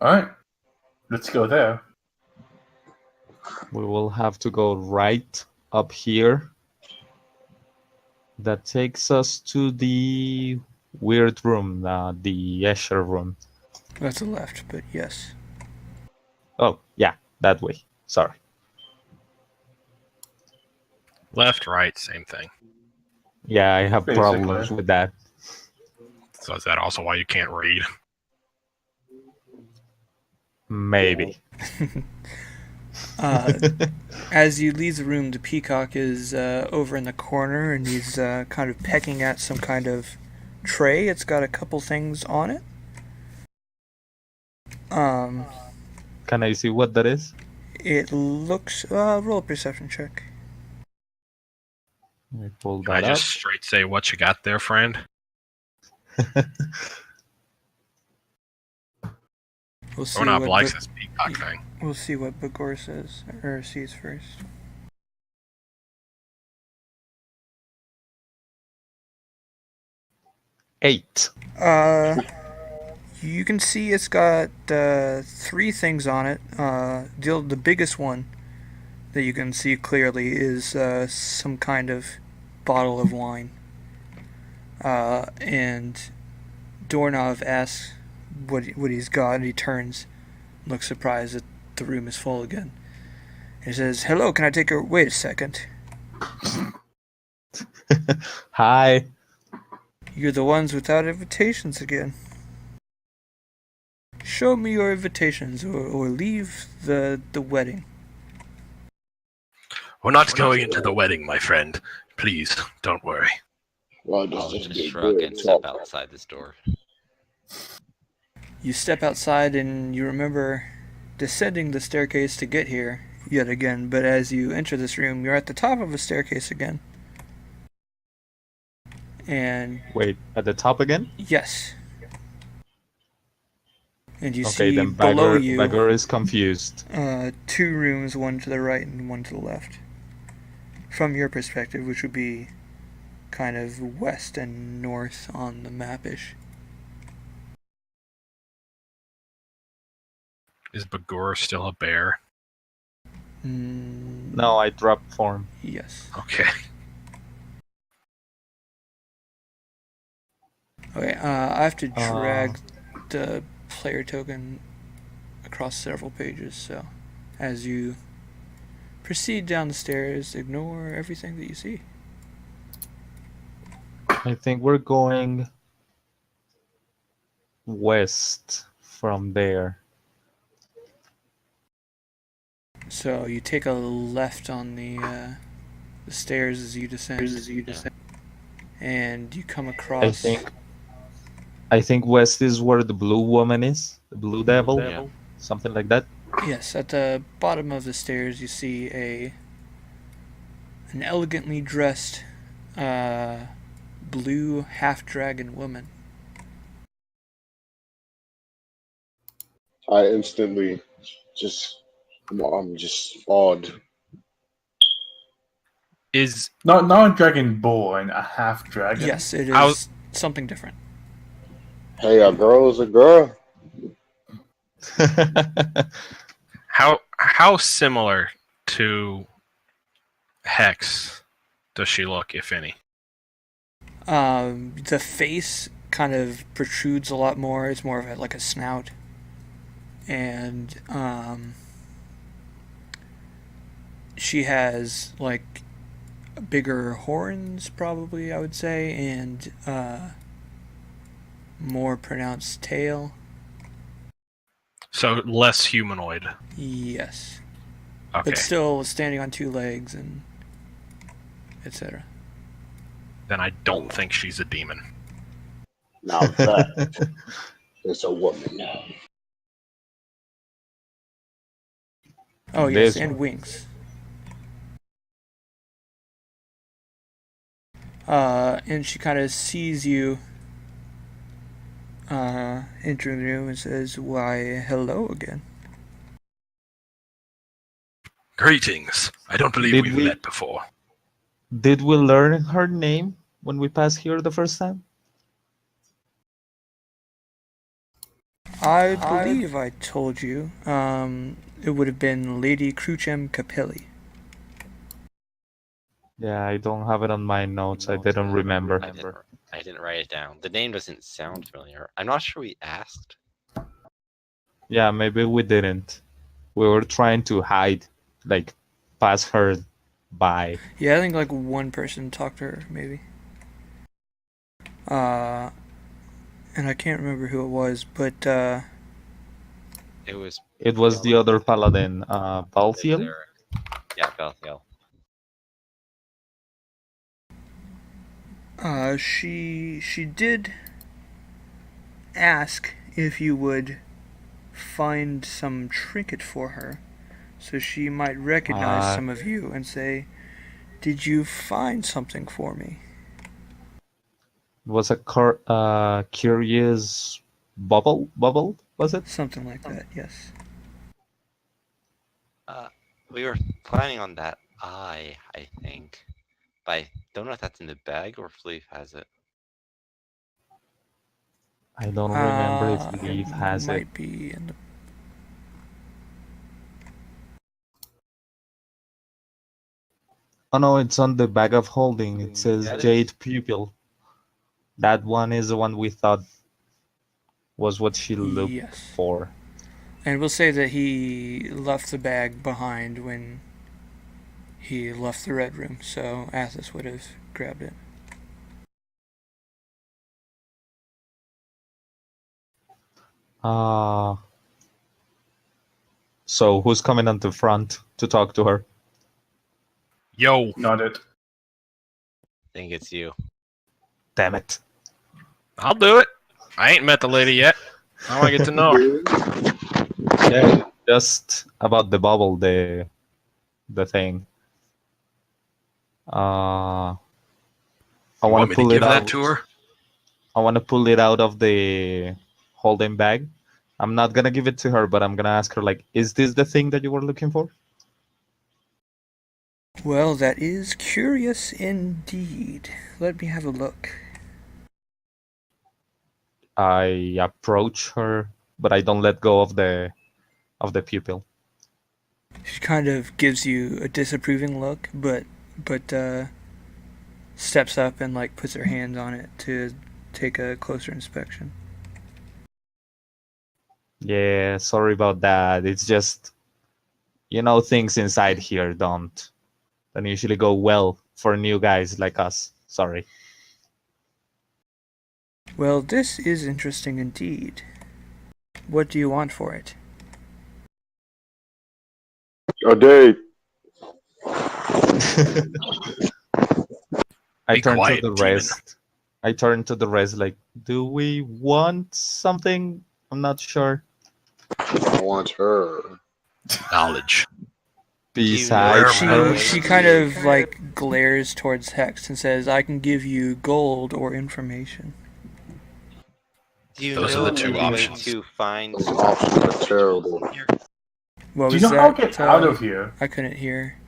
Alright, let's go there. We will have to go right up here. That takes us to the weird room, the Escher room. That's the left, but yes. Oh, yeah, that way. Sorry. Left, right, same thing. Yeah, I have Basically. problems with that. So is that also why you can't read? Maybe. As you leave the room, the peacock is over in the corner, and he's kind of pecking at some kind of tray. It's got a couple things on it. Can I see what that is? It looks. Roll a perception check. Let me pull Can I that just up. straight say what you got there, friend? We'll see Ronab what likes this peacock thing. We'll see what Bagor says or sees first. Eight. You can see it's got 3 things on it. The biggest one that you can see clearly is some kind of bottle of wine. And Dornov asks what he's got, and he turns, looks surprised that the room is full again. He says, "Hello, can I take your..." Wait a second. Hi. You're the ones without invitations again. Show me your invitations or leave the wedding. We're not going into the wedding, my friend. Please, don't worry. Well, I'll just just be shrug good. and step outside this door. You step outside and you remember descending the staircase to get here yet again, but as you enter this room, you're at the top of a staircase again. And Wait, at the top again? yes. And you Okay, see then below you Bagger is confused. 2 rooms, one to the right and one to the left. From your perspective, which would be kind of west and north on the map-ish. Is Bagor still a bear? No, I dropped form. Yes. Okay. Okay, I have to drag the player token across several pages, so as you proceed down the stairs, ignore everything that you see. I think we're going west from there. So you take a left on the stairs as you descend, and you come across. I think west is where the blue woman is, the blue devil, Yeah. something like that. Yes, at the bottom of the stairs you see an elegantly dressed blue half-dragon woman. I instantly I'm just awed. Is Not a dragonborn, a half dragon. Yes, it How- is something different. Hey, a girl's a girl. how similar to Hex does she look, if any? The face kind of protrudes a lot more. It's more of like a snout. And she has like bigger horns, probably, I would say, and more pronounced tail. So less humanoid. Yes. Okay. But still standing on 2 legs and etc. Then I don't think she's a demon. Now that is a woman. Oh yes, This and one. wings. And she kind of sees you enter the room and says, "Why, hello again." Greetings. I don't believe Did we've we- met before. Did we learn her name when we passed here the first time? I believe I told you. It would have been Lady Cruchem Capelli. Yeah, I don't have it on my notes. I didn't remember. I didn't write it down. The name doesn't sound familiar. I'm not sure we asked. Yeah, maybe we didn't. We were trying to hide, like, pass her by. Yeah, I think like one person talked to her, maybe. And I can't remember who it was, but It was It was the other paladin, Balthiel. there. Yeah, Belthiel. she did ask if you would find some trinket for her, so she might recognize some of you and say, "Did you find something for me?" It was a curious bubble, was it? Something like that. Yes. We were planning on that eye, I think. But I don't know if that's in the bag or if Leaf has it. I don't remember if Leaf has it. Might be in the. Oh no, it's on the bag of holding. It says Yeah, it Jade is. Pupil. That one is the one we thought was what she looked Yes. for. And we'll say that he left the bag behind when he left the Red Room, so Athos would have grabbed it. So who's coming on the front to talk to her? Yo, Nodded. I think it's you. Damn it. I'll do it. I ain't met the lady yet. I want to get to know her. Yeah, just about the bubble, the thing. I You want want to me to pull give it that out. to her? I want to pull it out of the holding bag. I'm not gonna give it to her, but I'm gonna ask her, like, is this the thing that you were looking for? Well, that is curious indeed. Let me have a look. I approach her, but I don't let go of the pupil. She kind of gives you a disapproving look, but steps up and like puts her hand on it to take a closer inspection. Yeah, sorry about that. It's just, things inside here don't usually go well for new guys like us. Sorry. Well, this is interesting indeed. What do you want for it? Oh, Dave. I Be turn quiet, to the demon. rest. I turn to the rest like, do we want something? I'm not sure. I want her. Knowledge. Besides know her, She kind of like glares towards Hex and says, "I can give you gold or information." Do you Those know are the of two any way options. to find Those options are terrible. What Do you was know how to that? get out of here? I couldn't hear.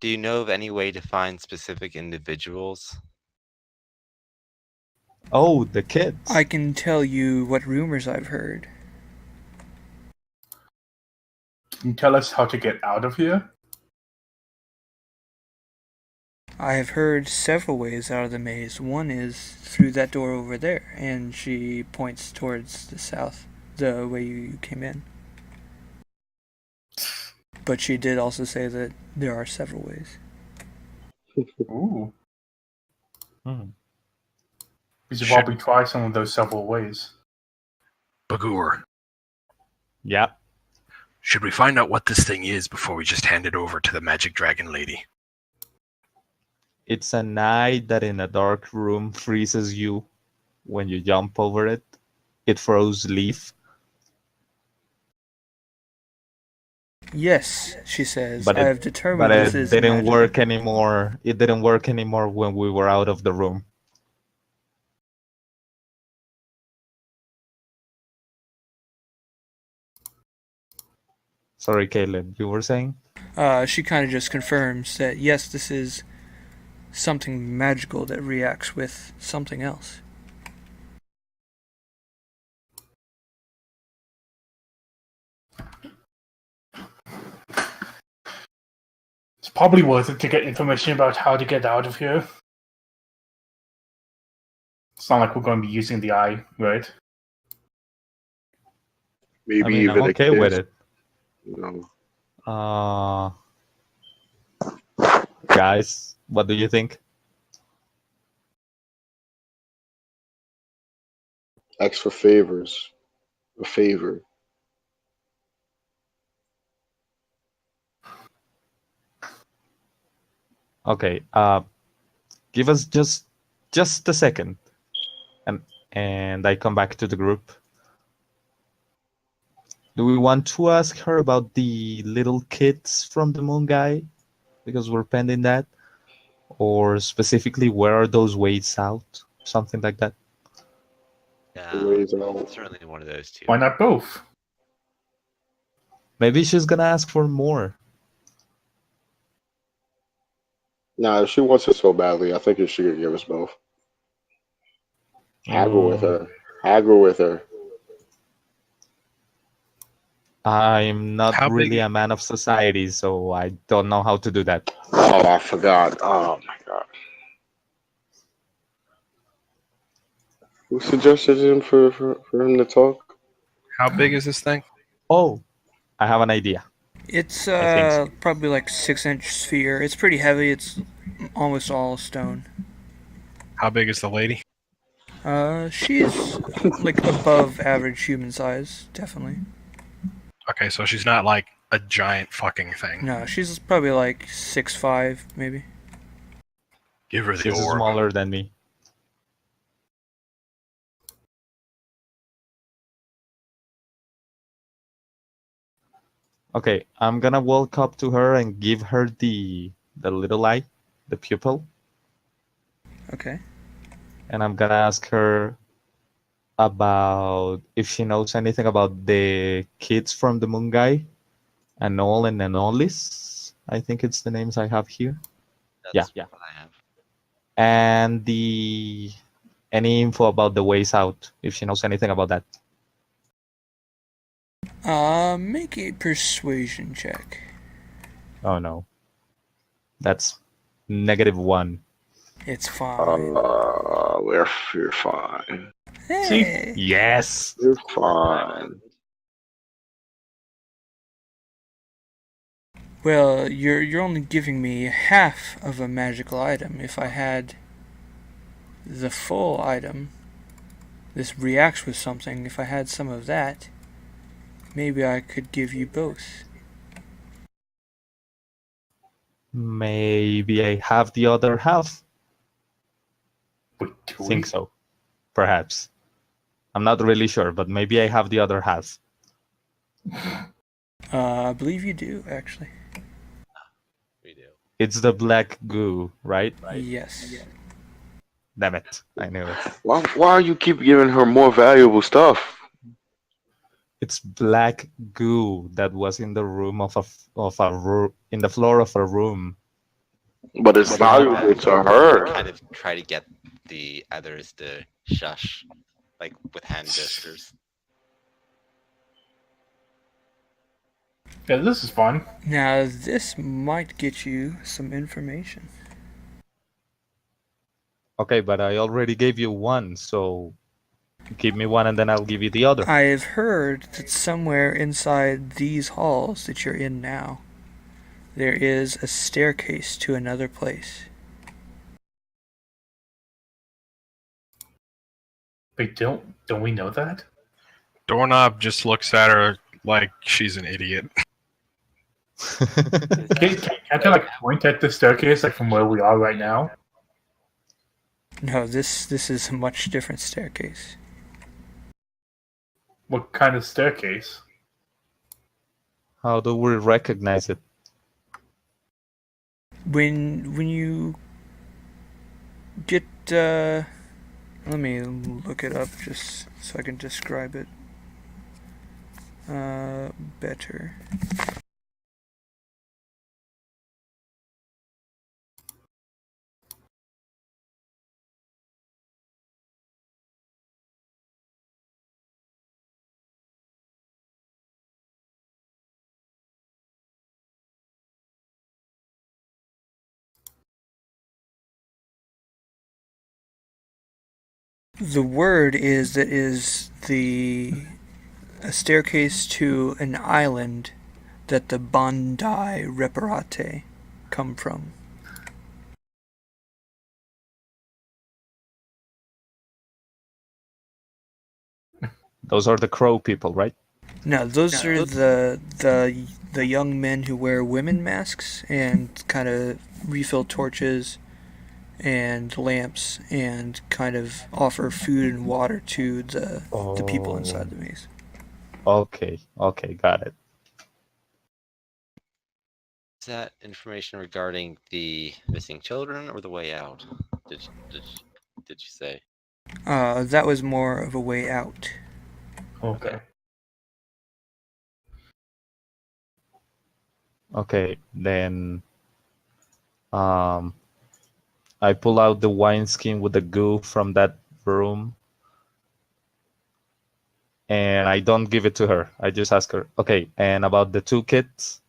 Do you know of any way to find specific individuals? oh, the kids. I can tell you what rumors I've heard. Can you tell us how to get out of here? I have heard several ways out of the maze. One is through that door over there, and she points towards the south, the way you came in. But she did also say that there are several ways. Ooh. Hmm. We should Should- probably try some of those several ways. Bagur. Yeah. Should we find out what this thing is before we just hand it over to the magic dragon lady? It's an eye that in a dark room freezes you when you jump over it. It throws leaf, Yes, she says, but I have it determined this is didn't magic. work anymore. It didn't work anymore when we were out of the room. Sorry, Caleb, you were saying? She kind of just confirms that yes, this is something magical that reacts with something else. It's probably worth it to get information about how to get out of here. It's not like we're going to be using the eye, right? Maybe I mean, even I'm a okay kiss. with it. Guys, what do you think? Ask for favors. A favor. Okay, give us just a second, and I come back to the group. Do we want to ask her about the little kids from the moon guy, because we're pending that, or specifically where are those ways out, something like that? Yeah, Ways out. certainly one of those two. Why not both? Maybe she's gonna ask for more. Nah, if she wants it so badly, I think she could give us both. Haggle with her. Haggle with her. I'm not How really big- a man of society, so I don't know how to do that. Oh, I forgot. Oh my god. Who suggested him for him to talk? How big is this thing? Oh, I have an idea. It's I think so. probably like 6-inch sphere. It's pretty heavy. It's almost all stone. How big is the lady? She's like above average human size, definitely. Okay, so she's not like a giant fucking thing. No, she's probably like 6'5", maybe. Give her the She's orb. smaller than me. Okay, I'm gonna walk up to her and give her the little eye, the pupil, Okay. and I'm gonna ask her about if she knows anything about the kids from the moon guy, Anol and Anolis. I think it's the names I have here. That's Yeah. what I have. And any info about the ways out, if she knows anything about that. Make a persuasion check. Oh no. That's -1. It's fine. We're fine. Hey. Yes. We're fine. Well, you're only giving me half of a magical item. If I had the full item, this reacts with something. If I had some of that, maybe I could give you both. Maybe I have the other half. Wait, do Think we? so. Perhaps. I'm not really sure, but maybe I have the other half. I believe you do, actually. We do. It's the black goo, right? Yes. Damn it. I knew it. Why you keep giving her more valuable stuff? It's black goo that was in the room in the floor of a room. But it's valuable to her. Kind of try to get the others to shush, like with hand gestures. Yeah, this is fun. Now, this might get you some information. Okay, but I already gave you one, so give me one and then I'll give you the other. I've heard that somewhere inside these halls that you're in now, there is a staircase to another place. Wait, don't we know that? Doorknob just looks at her like she's an idiot. Can I like point at the staircase like from where we are right now? No, this is a much different staircase. What kind of staircase? How do we recognize it? When you get let me look it up just so I can describe it better. The word is that is a staircase to an island that the Bandai Reparate come from. Those are the crow people, right? No, those are the young men who wear women masks and kind of refill torches and lamps and kind of offer food and water to the people inside the maze. Okay, got it. Is that information regarding the missing children or the way out? Did you say? That was more of a way out. Okay. Okay, then I pull out the wineskin with the goo from that room and I don't give it to her. I just ask her, okay, and about the two kids?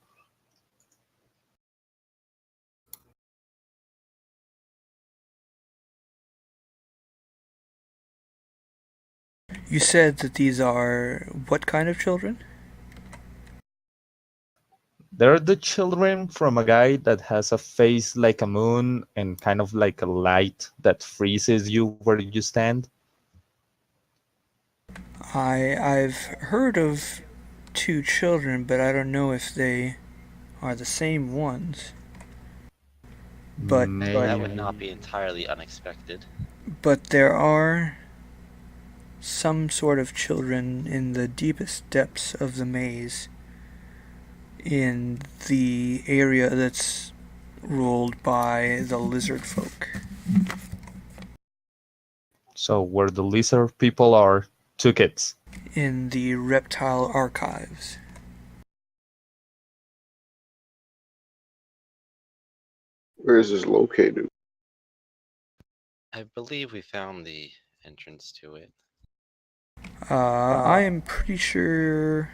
You said that these are what kind of children? They're the children from a guy that has a face like a moon and kind of like a light that freezes you where you stand. I've heard of two children, but I don't know if they are the same ones. But That would not be entirely unexpected. but there are some sort of children in the deepest depths of the maze in the area that's ruled by the lizard folk. So where the lizard people are, two kids. In the reptile archives. Where is this located? I believe we found the entrance to it. I am pretty sure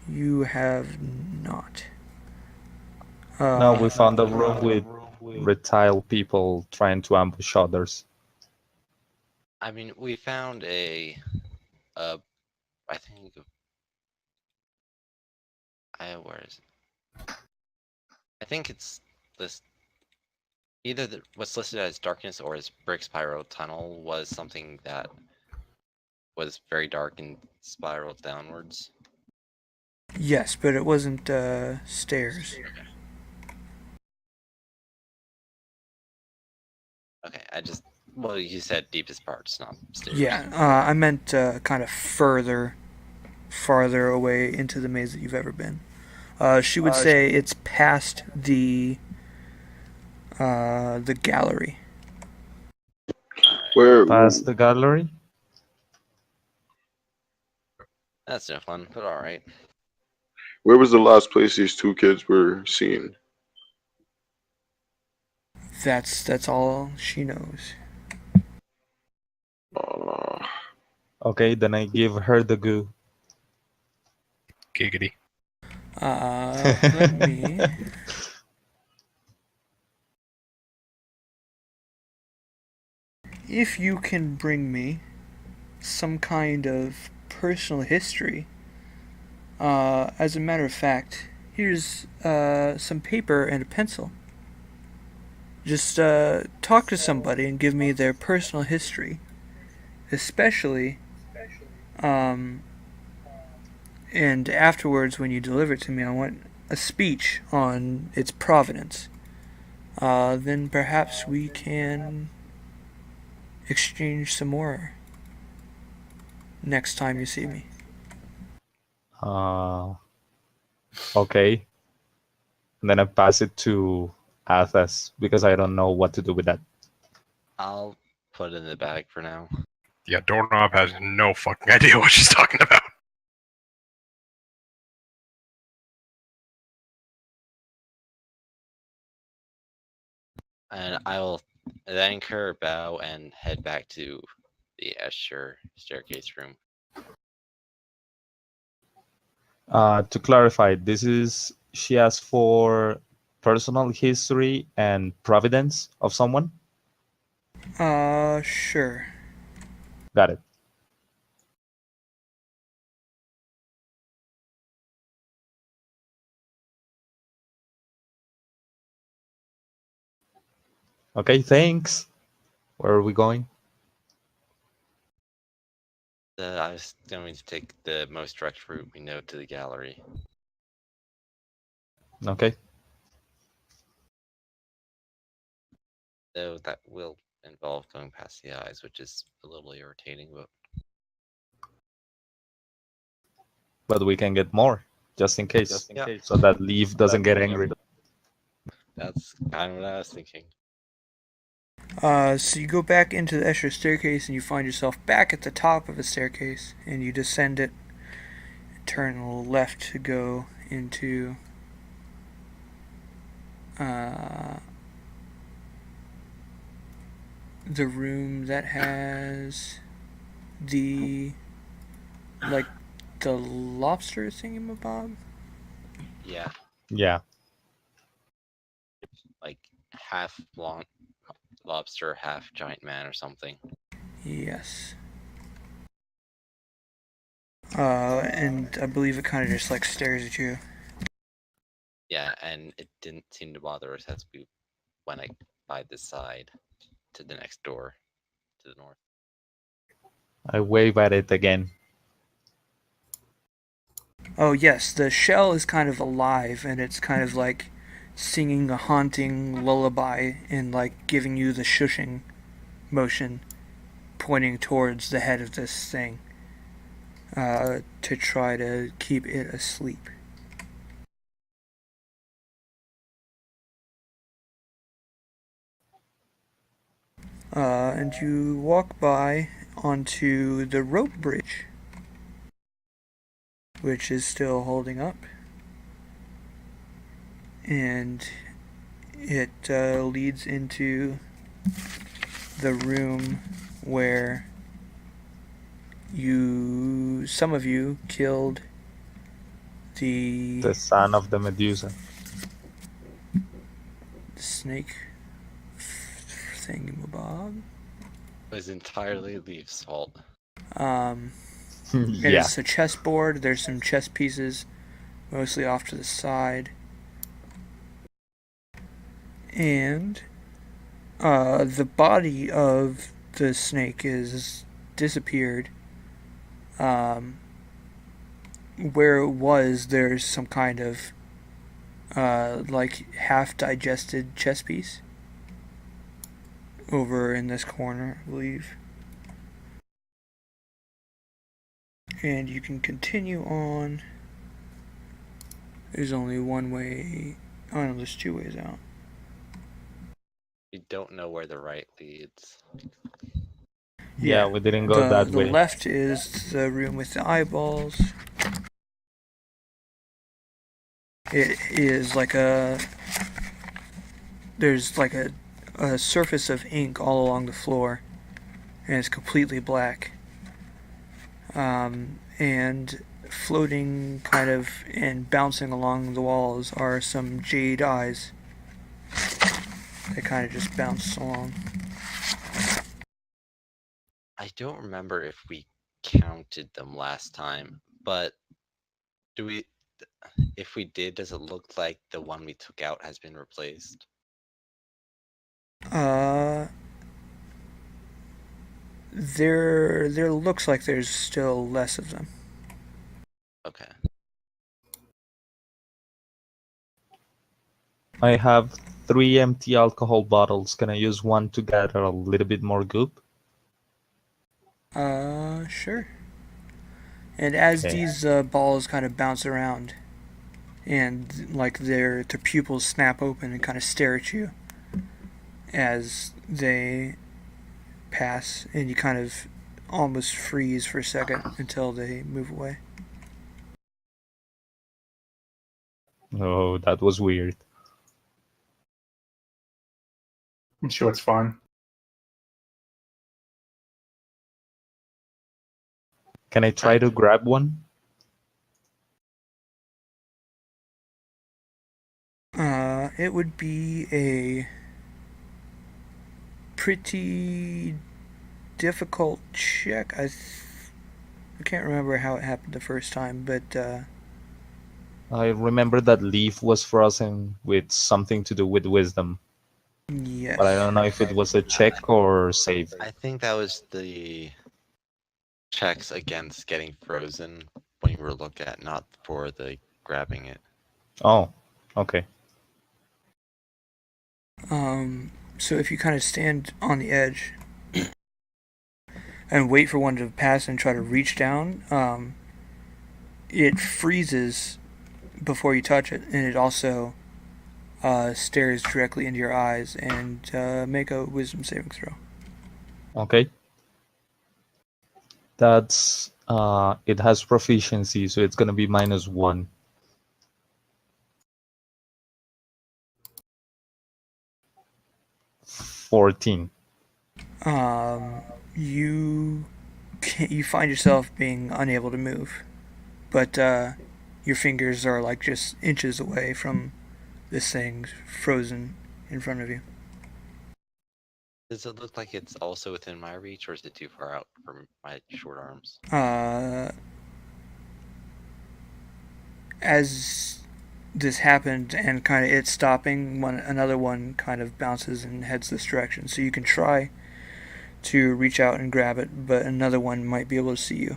you have not. No, we found a room with reptile people trying to ambush others. I mean, we found I think, where is it? I think it's this. Either what's listed as darkness or as brick spiral tunnel was something that was very dark and spiraled downwards. Yes, but it wasn't stairs. Okay, well, you said deepest parts, not stairs. Yeah, I meant kind of farther away into the maze that you've ever been. She would say it's past the gallery. Where? Past the gallery? That's no fun, but alright. Where was the last place these two kids were seen? That's all she knows. Okay, then I give her the goo. Giggity. Let me. If you can bring me some kind of personal history, as a matter of fact, here's some paper and a pencil. Just talk to somebody and give me their personal history, especially, and afterwards when you deliver it to me, I want a speech on its provenance. Then perhaps we can exchange some more next time you see me. Okay. And then I pass it to Athas because I don't know what to do with that. I'll put it in the bag for now. Yeah, Doorknob has no fucking idea what she's talking about. And I will thank her, bow, and head back to the Escher staircase room. To clarify, she asked for personal history and providence of someone? Sure. Got it. Okay, thanks. Where are we going? I was going to take the most direct route we know to the gallery. Okay. Though that will involve going past the eyes, which is a little irritating, But we can get more, just in case. Yeah. So that Leaf doesn't get angry. That's kind of what I was thinking. So you go back into the Escher staircase and you find yourself back at the top of a staircase and you descend it, turn left to go into the room that has the lobster thingamabob. Yeah. Yeah. Like half long lobster, half giant man or something. Yes. And I believe it kind of just stares at you. Yeah, and it didn't seem to bother us as we went by this side to the next door to the north. I wave at it again. Oh yes, the shell is kind of alive, and it's kind of like singing a haunting lullaby and like giving you the shushing motion, pointing towards the head of this thing to try to keep it asleep. And you walk by onto the rope bridge, which is still holding up, and it leads into the room where some of you killed the son of the Medusa. snake thingamabob. It was entirely Leaf's fault. It Yeah. is a chessboard. There's some chess pieces, mostly off to the side. And the body of the snake is disappeared. Where it was, there's some kind of like half-digested chess piece over in this corner, I believe. And you can continue on. There's only one way. Oh no, there's two ways out. We don't know where the right leads. Yeah, we didn't go that The way. left is the room with the eyeballs. It is like there's like a surface of ink all along the floor, and it's completely black. And floating kind of and bouncing along the walls are some jade eyes. They kind of just bounce along. I don't remember if we counted them last time, but if we did, does it look like the one we took out has been replaced? There looks like there's still less of them. Okay. I have 3 empty alcohol bottles. Can I use one to gather a little bit more goop? Sure. And as Okay. these balls kind of bounce around, and like their pupils snap open and kind of stare at you as they pass, and you kind of almost freeze for a second until they move away. Oh, that was weird. I'm sure it's fun. Can I try to grab one? It would be a pretty difficult check. I can't remember how it happened the first time, but I remember that Leaf was frozen with something to do with wisdom, yes. but I don't know if it was a check or save. I think that was the checks against getting frozen when you were looking at, not for the grabbing it. Oh, okay. So if you kind of stand on the edge and wait for one to pass and try to reach down, it freezes before you touch it, and it also stares directly into your eyes. And make a wisdom saving throw. Okay. That's it has proficiency, so it's gonna be -1. -14. You find yourself being unable to move, but your fingers are like just inches away from this thing frozen in front of you. Does it look like it's also within my reach, or is it too far out for my short arms? As this happened and kind of it stopping, another one kind of bounces and heads this direction. So you can try to reach out and grab it, but another one might be able to see you.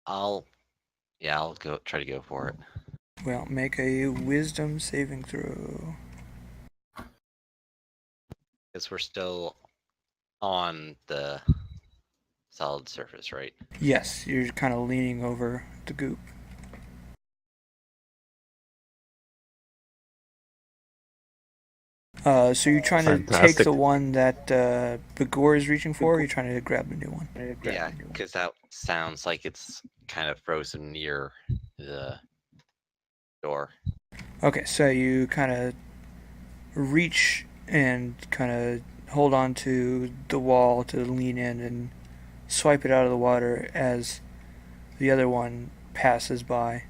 I'll go try to go for it. Well, make a wisdom saving throw. Because we're still on the solid surface, right? Yes, you're kind of leaning over the goop. So you're trying to take Fantastic. the one that Begor is reaching for, or you're trying to grab the new one? Yeah, because that sounds like it's kind of frozen near the door. Okay, so you kind of reach and kind of hold on to the wall to lean in and swipe it out of the water as the other one passes by.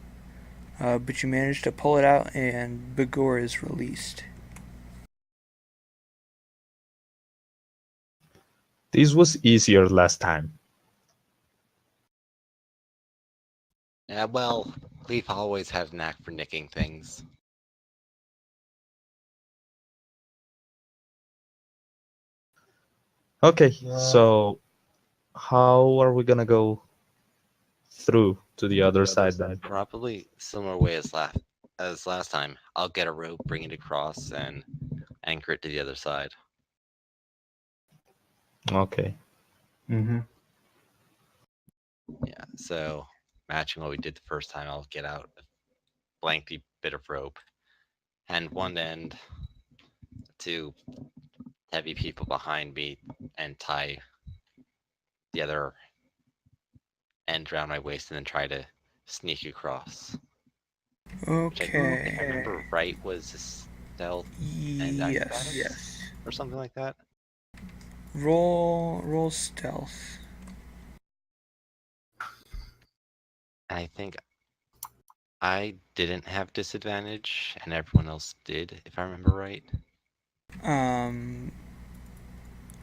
But you manage to pull it out, and Begor is released. This was easier last time. Yeah, well, Leaf always had a knack for nicking things. Okay, so how are we gonna go through to the other side then? Probably similar way as last time. I'll get a rope, bring it across, and anchor it to the other side. Okay. Mm-hmm. Yeah, so matching what we did the first time, I'll get out a blanky bit of rope and one end to heavy people behind me and tie the other end around my waist and then try to sneak across. Which if I Okay. remember right, was a stealth and Yes. acrobatics or something like that. Roll stealth. I think I didn't have disadvantage and everyone else did, if I remember right.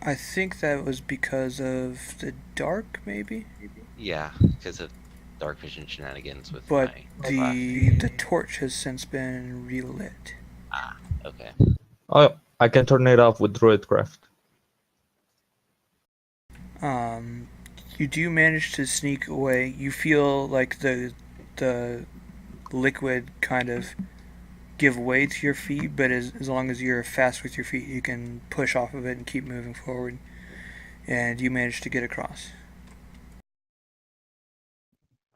I think that was because of the dark, maybe. Yeah, because of dark vision shenanigans with But my the torch has since been relit. Okay. Oh, I can turn it off with Druidcraft. You do manage to sneak away. You feel like the liquid kind of give way to your feet, but as long as you're fast with your feet, you can push off of it and keep moving forward. And you manage to get across.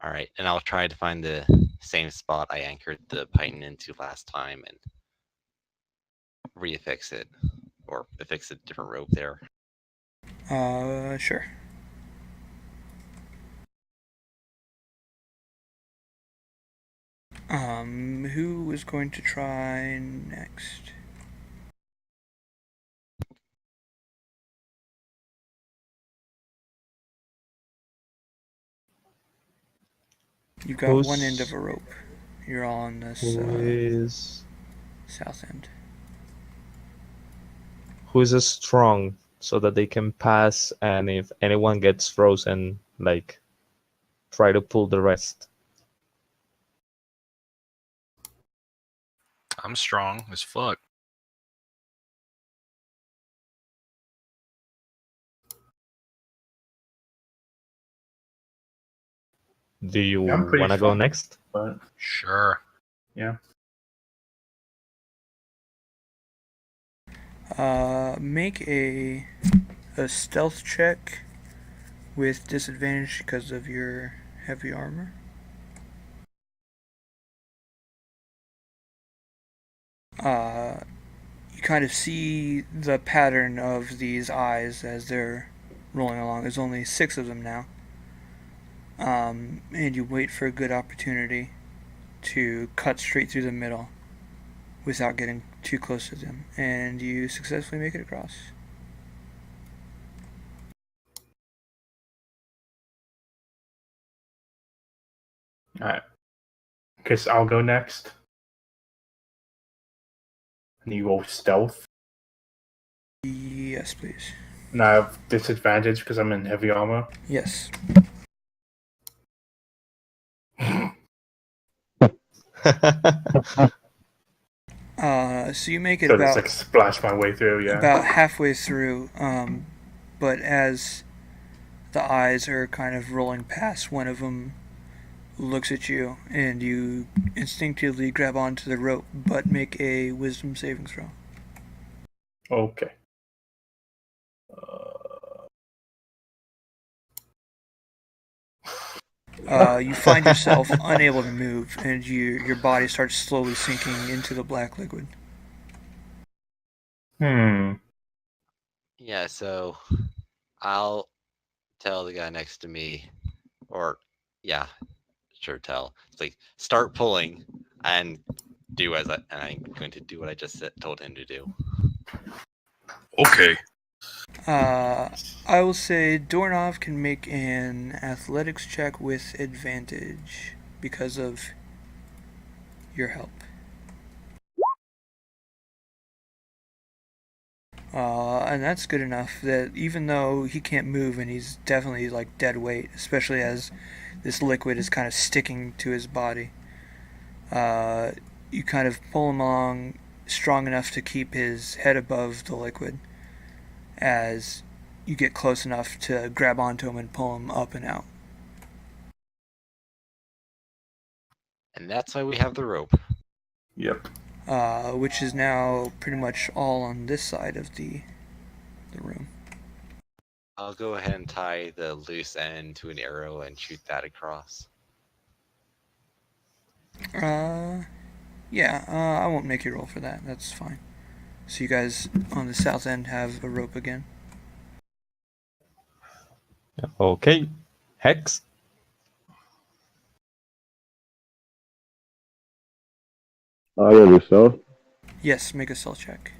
All right, and I'll try to find the same spot I anchored the python into last time and reaffix it, or affix a different rope there. Sure. Who is going to try next? You've got one end of a rope. You're all on this south end. Who is strong so that they can pass, and if anyone gets frozen, like, try to pull the rest. I'm strong as fuck. Do you I'm pretty want to go strong. next? But Sure. yeah. Make a stealth check with disadvantage because of your heavy armor. You kind of see the pattern of these eyes as they're rolling along. There's only 6 of them now. And you wait for a good opportunity to cut straight through the middle without getting too close to them. And you successfully make it across. Alright. Guess I'll go next. And you go stealth. Yes, please. And I have disadvantage because I'm in heavy armor. Yes. So you make it So about just like splash my way through, yeah. about halfway through, but as the eyes are kind of rolling past, one of them looks at you, and you instinctively grab onto the rope, but make a wisdom saving throw. Okay. You find yourself unable to move, and your body starts slowly sinking into the black liquid. Yeah, so I'll tell the guy next to me, or yeah, sure tell. It's like start pulling and do as I'm going to do what I just told him to do. Okay. I will say Dornov can make an athletics check with advantage because of your help. And that's good enough that even though he can't move and he's definitely like dead weight, especially as this liquid is kind of sticking to his body, you kind of pull him along strong enough to keep his head above the liquid as you get close enough to grab onto him and pull him up and out. And that's why we have the rope. Yep. Which is now pretty much all on this side of the room. I'll go ahead and tie the loose end to an arrow and shoot that across. Yeah, I won't make you roll for that. That's fine. So you guys on the south end have a rope again. Okay. Hex. Yeah, so. Yes, make a stealth check.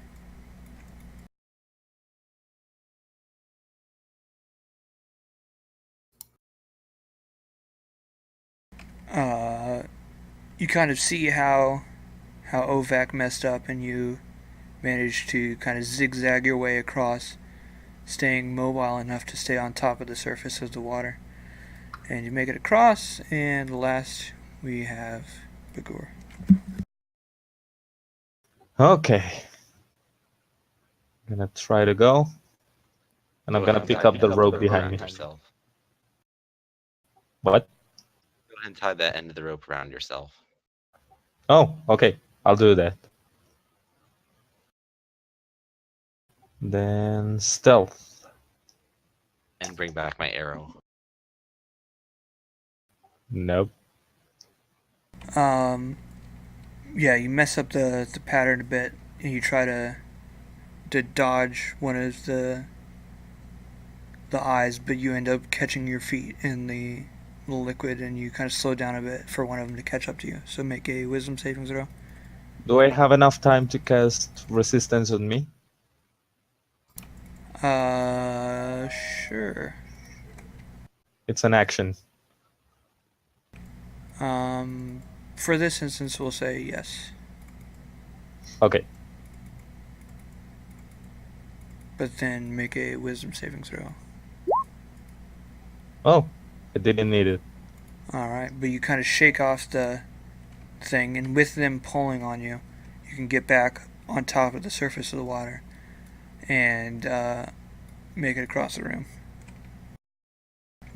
You kind of see how Ovac messed up, and you managed to kind of zigzag your way across, staying mobile enough to stay on top of the surface of the water. And you make it across, and last we have Bagor. Okay. I'm gonna try to go. And I'm gonna pick up the rope behind me. Yourself. What? Go ahead and tie that end of the rope around yourself. Oh, okay. I'll do that. Then stealth. And bring back my arrow. Nope. Yeah, you mess up the pattern a bit, and you try to dodge one of the eyes, but you end up catching your feet in the liquid, and you kind of slow down a bit for one of them to catch up to you. So make a wisdom saving throw. Do I have enough time to cast resistance on me? Sure. It's an action. For this instance, we'll say yes. Okay. But then make a wisdom saving throw. Oh, I didn't need it. Alright, but you kind of shake off the thing, and with them pulling on you, you can get back on top of the surface of the water and make it across the room.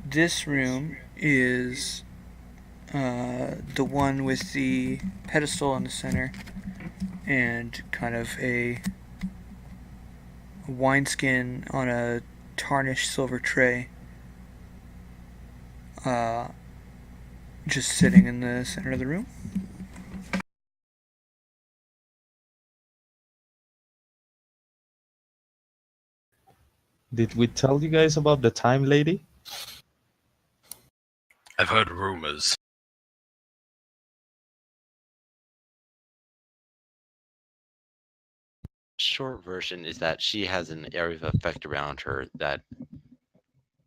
This room is the one with the pedestal in the center and kind of a wineskin on a tarnished silver tray, just sitting in the center of the room. Did we tell you guys about the time lady? I've heard rumors. Short version is that she has an area of effect around her that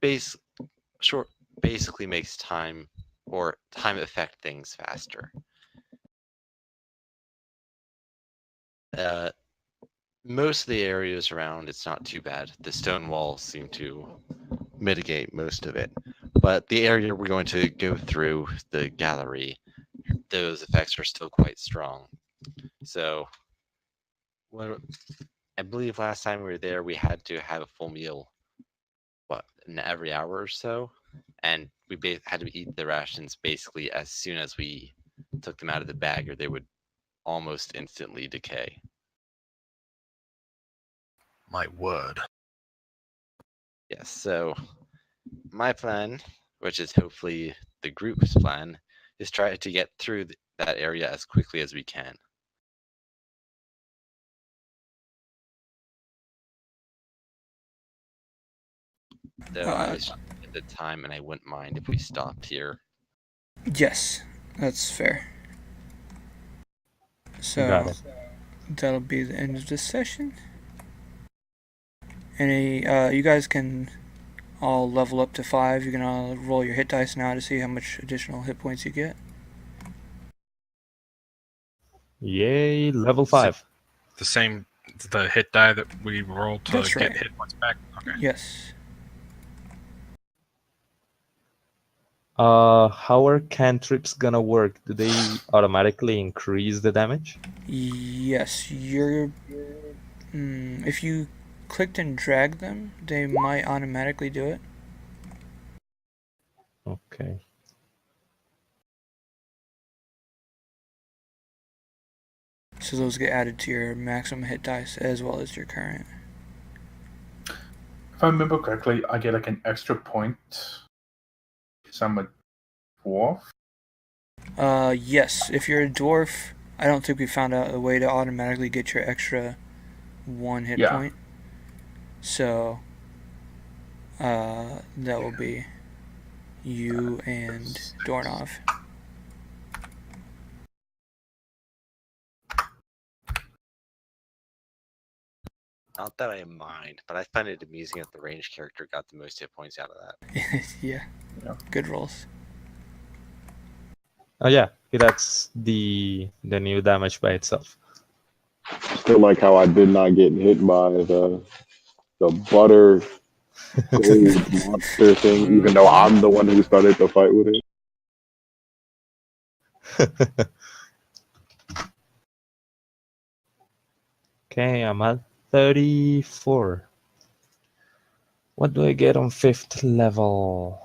basically makes time affect things faster. Most of the areas around, it's not too bad. The stone walls seem to mitigate most of it. But the area we're going to go through, the gallery, those effects are still quite strong. So Well, I believe last time we were there, we had to have a full meal, in every hour or so, and we had to eat the rations basically as soon as we took them out of the bag, or they would almost instantly decay. My word. Yes, so my plan, which is hopefully the group's plan, is try to get through that area as quickly as we can. So I was at the time, and I wouldn't mind if we stopped here. Yes, that's fair. So Got it. that'll be the end of this session. Any, you guys can all level up to 5. You can all roll your hit dice now to see how much additional hit points you get. Yay, level 5. The hit die that we rolled to That's get right. hit points back? Okay. Yes. How are cantrips gonna work? Do they automatically increase the damage? Yes, if you clicked and dragged them, they might automatically do it. Okay. So those get added to your maximum hit dice as well as your current. If I remember correctly, I get like an extra point because I'm a dwarf. Yes. If you're a dwarf, I don't think we found out a way to automatically get your extra 1 hit point. So, that will be you and Dornov. Not that I mind, but I find it amusing that the ranged character got the most hit points out of that. Yeah. Good rolls. Oh yeah, that's the new damage by itself. Still like how I did not get hit by the butter gold monster thing, even though I'm the one who started the fight with it. Okay, I'm at 34. What do I get on 5th level?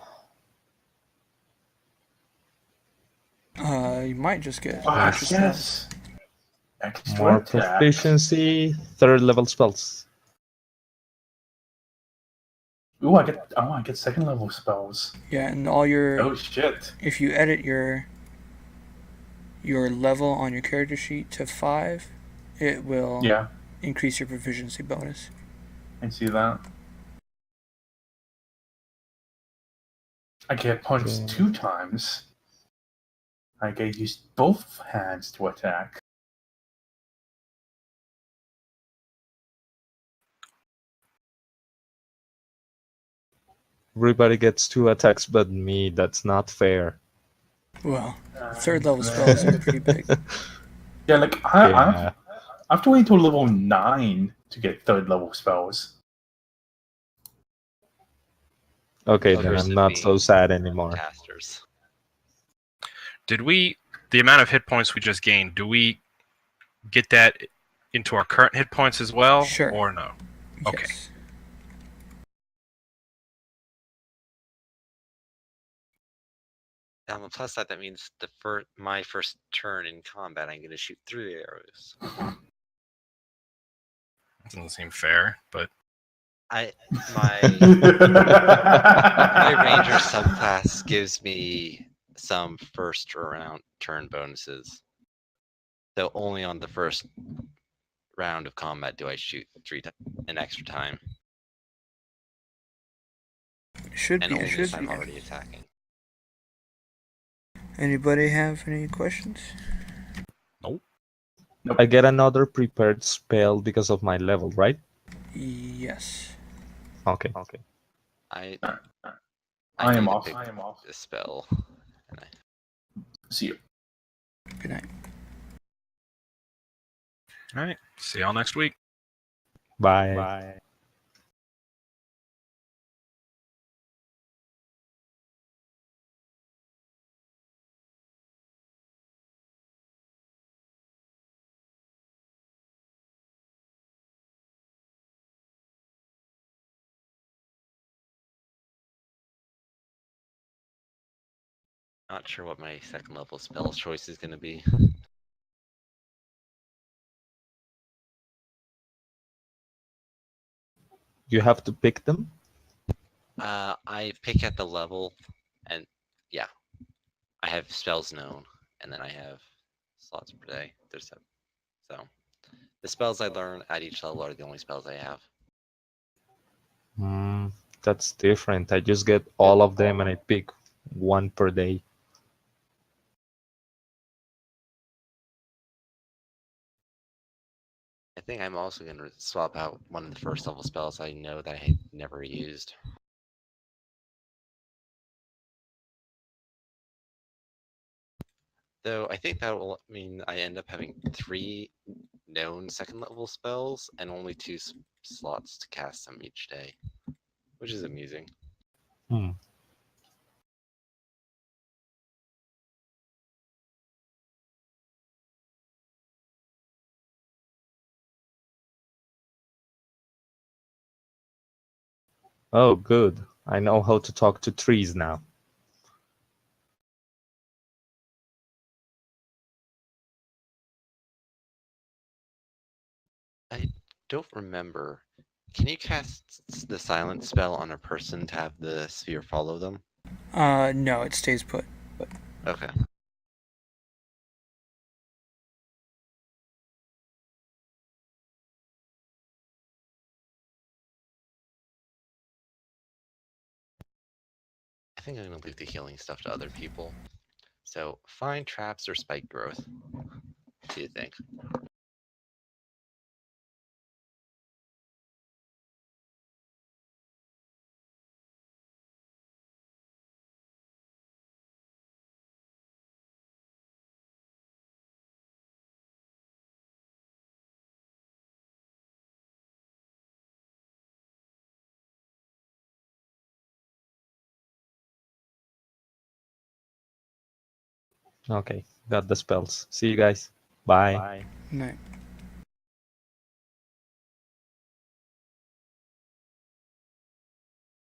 You might just get Yes. Extra More attack. proficiency, 3rd level spells. Ooh, I get 2nd level spells. Yeah, and all your Oh shit. if you edit your level on your character sheet to 5, it will increase your proficiency bonus. I see that. I get punched 2 times. I get use both hands to attack. Everybody gets 2 attacks but me. That's not fair. Well, 3rd level spells are pretty big. Yeah, like I have to wait until level 9 to get 3rd level spells. Okay, then I'm not so sad anymore. Casters. Did the amount of hit points we just gained, do we get that into our current hit points as well? Sure. Or no? Okay. Yes. Plus that means my first turn in combat, I'm going to shoot through the arrows. That doesn't seem fair, but my ranger subclass gives me some first round turn bonuses. So only on the first round of combat do I shoot an extra time. Should and be. only Should if I'm be. already attacking. Anybody have any questions? nope. I get another prepared spell because of my level, right? Yes. Okay. I am need to off. pick I am off. the spell. See you. Good night. All right. See y'all next week. Bye. Not sure what my second level spell choice is going to be. You have to pick them? I pick at the level, and yeah, I have spells known, and then I have slots per day. There's 7. So the spells I learn at each level are the only spells I have. That's different. I just get all of them and I pick one per day. I think I'm also going to swap out one of the first level spells I know that I had never used. Though I think that will mean I end up having 3 known second level spells and only 2 slots to cast them each day, which is amusing. Hmm. Oh, good. I know how to talk to trees now. I don't remember. Can you cast the silent spell on a person to have the sphere follow them? No, it stays put. Okay. I think I'm going to leave the healing stuff to other people. So, find traps or spike growth. What do you think? Okay, got the spells. See you guys. Bye. Night.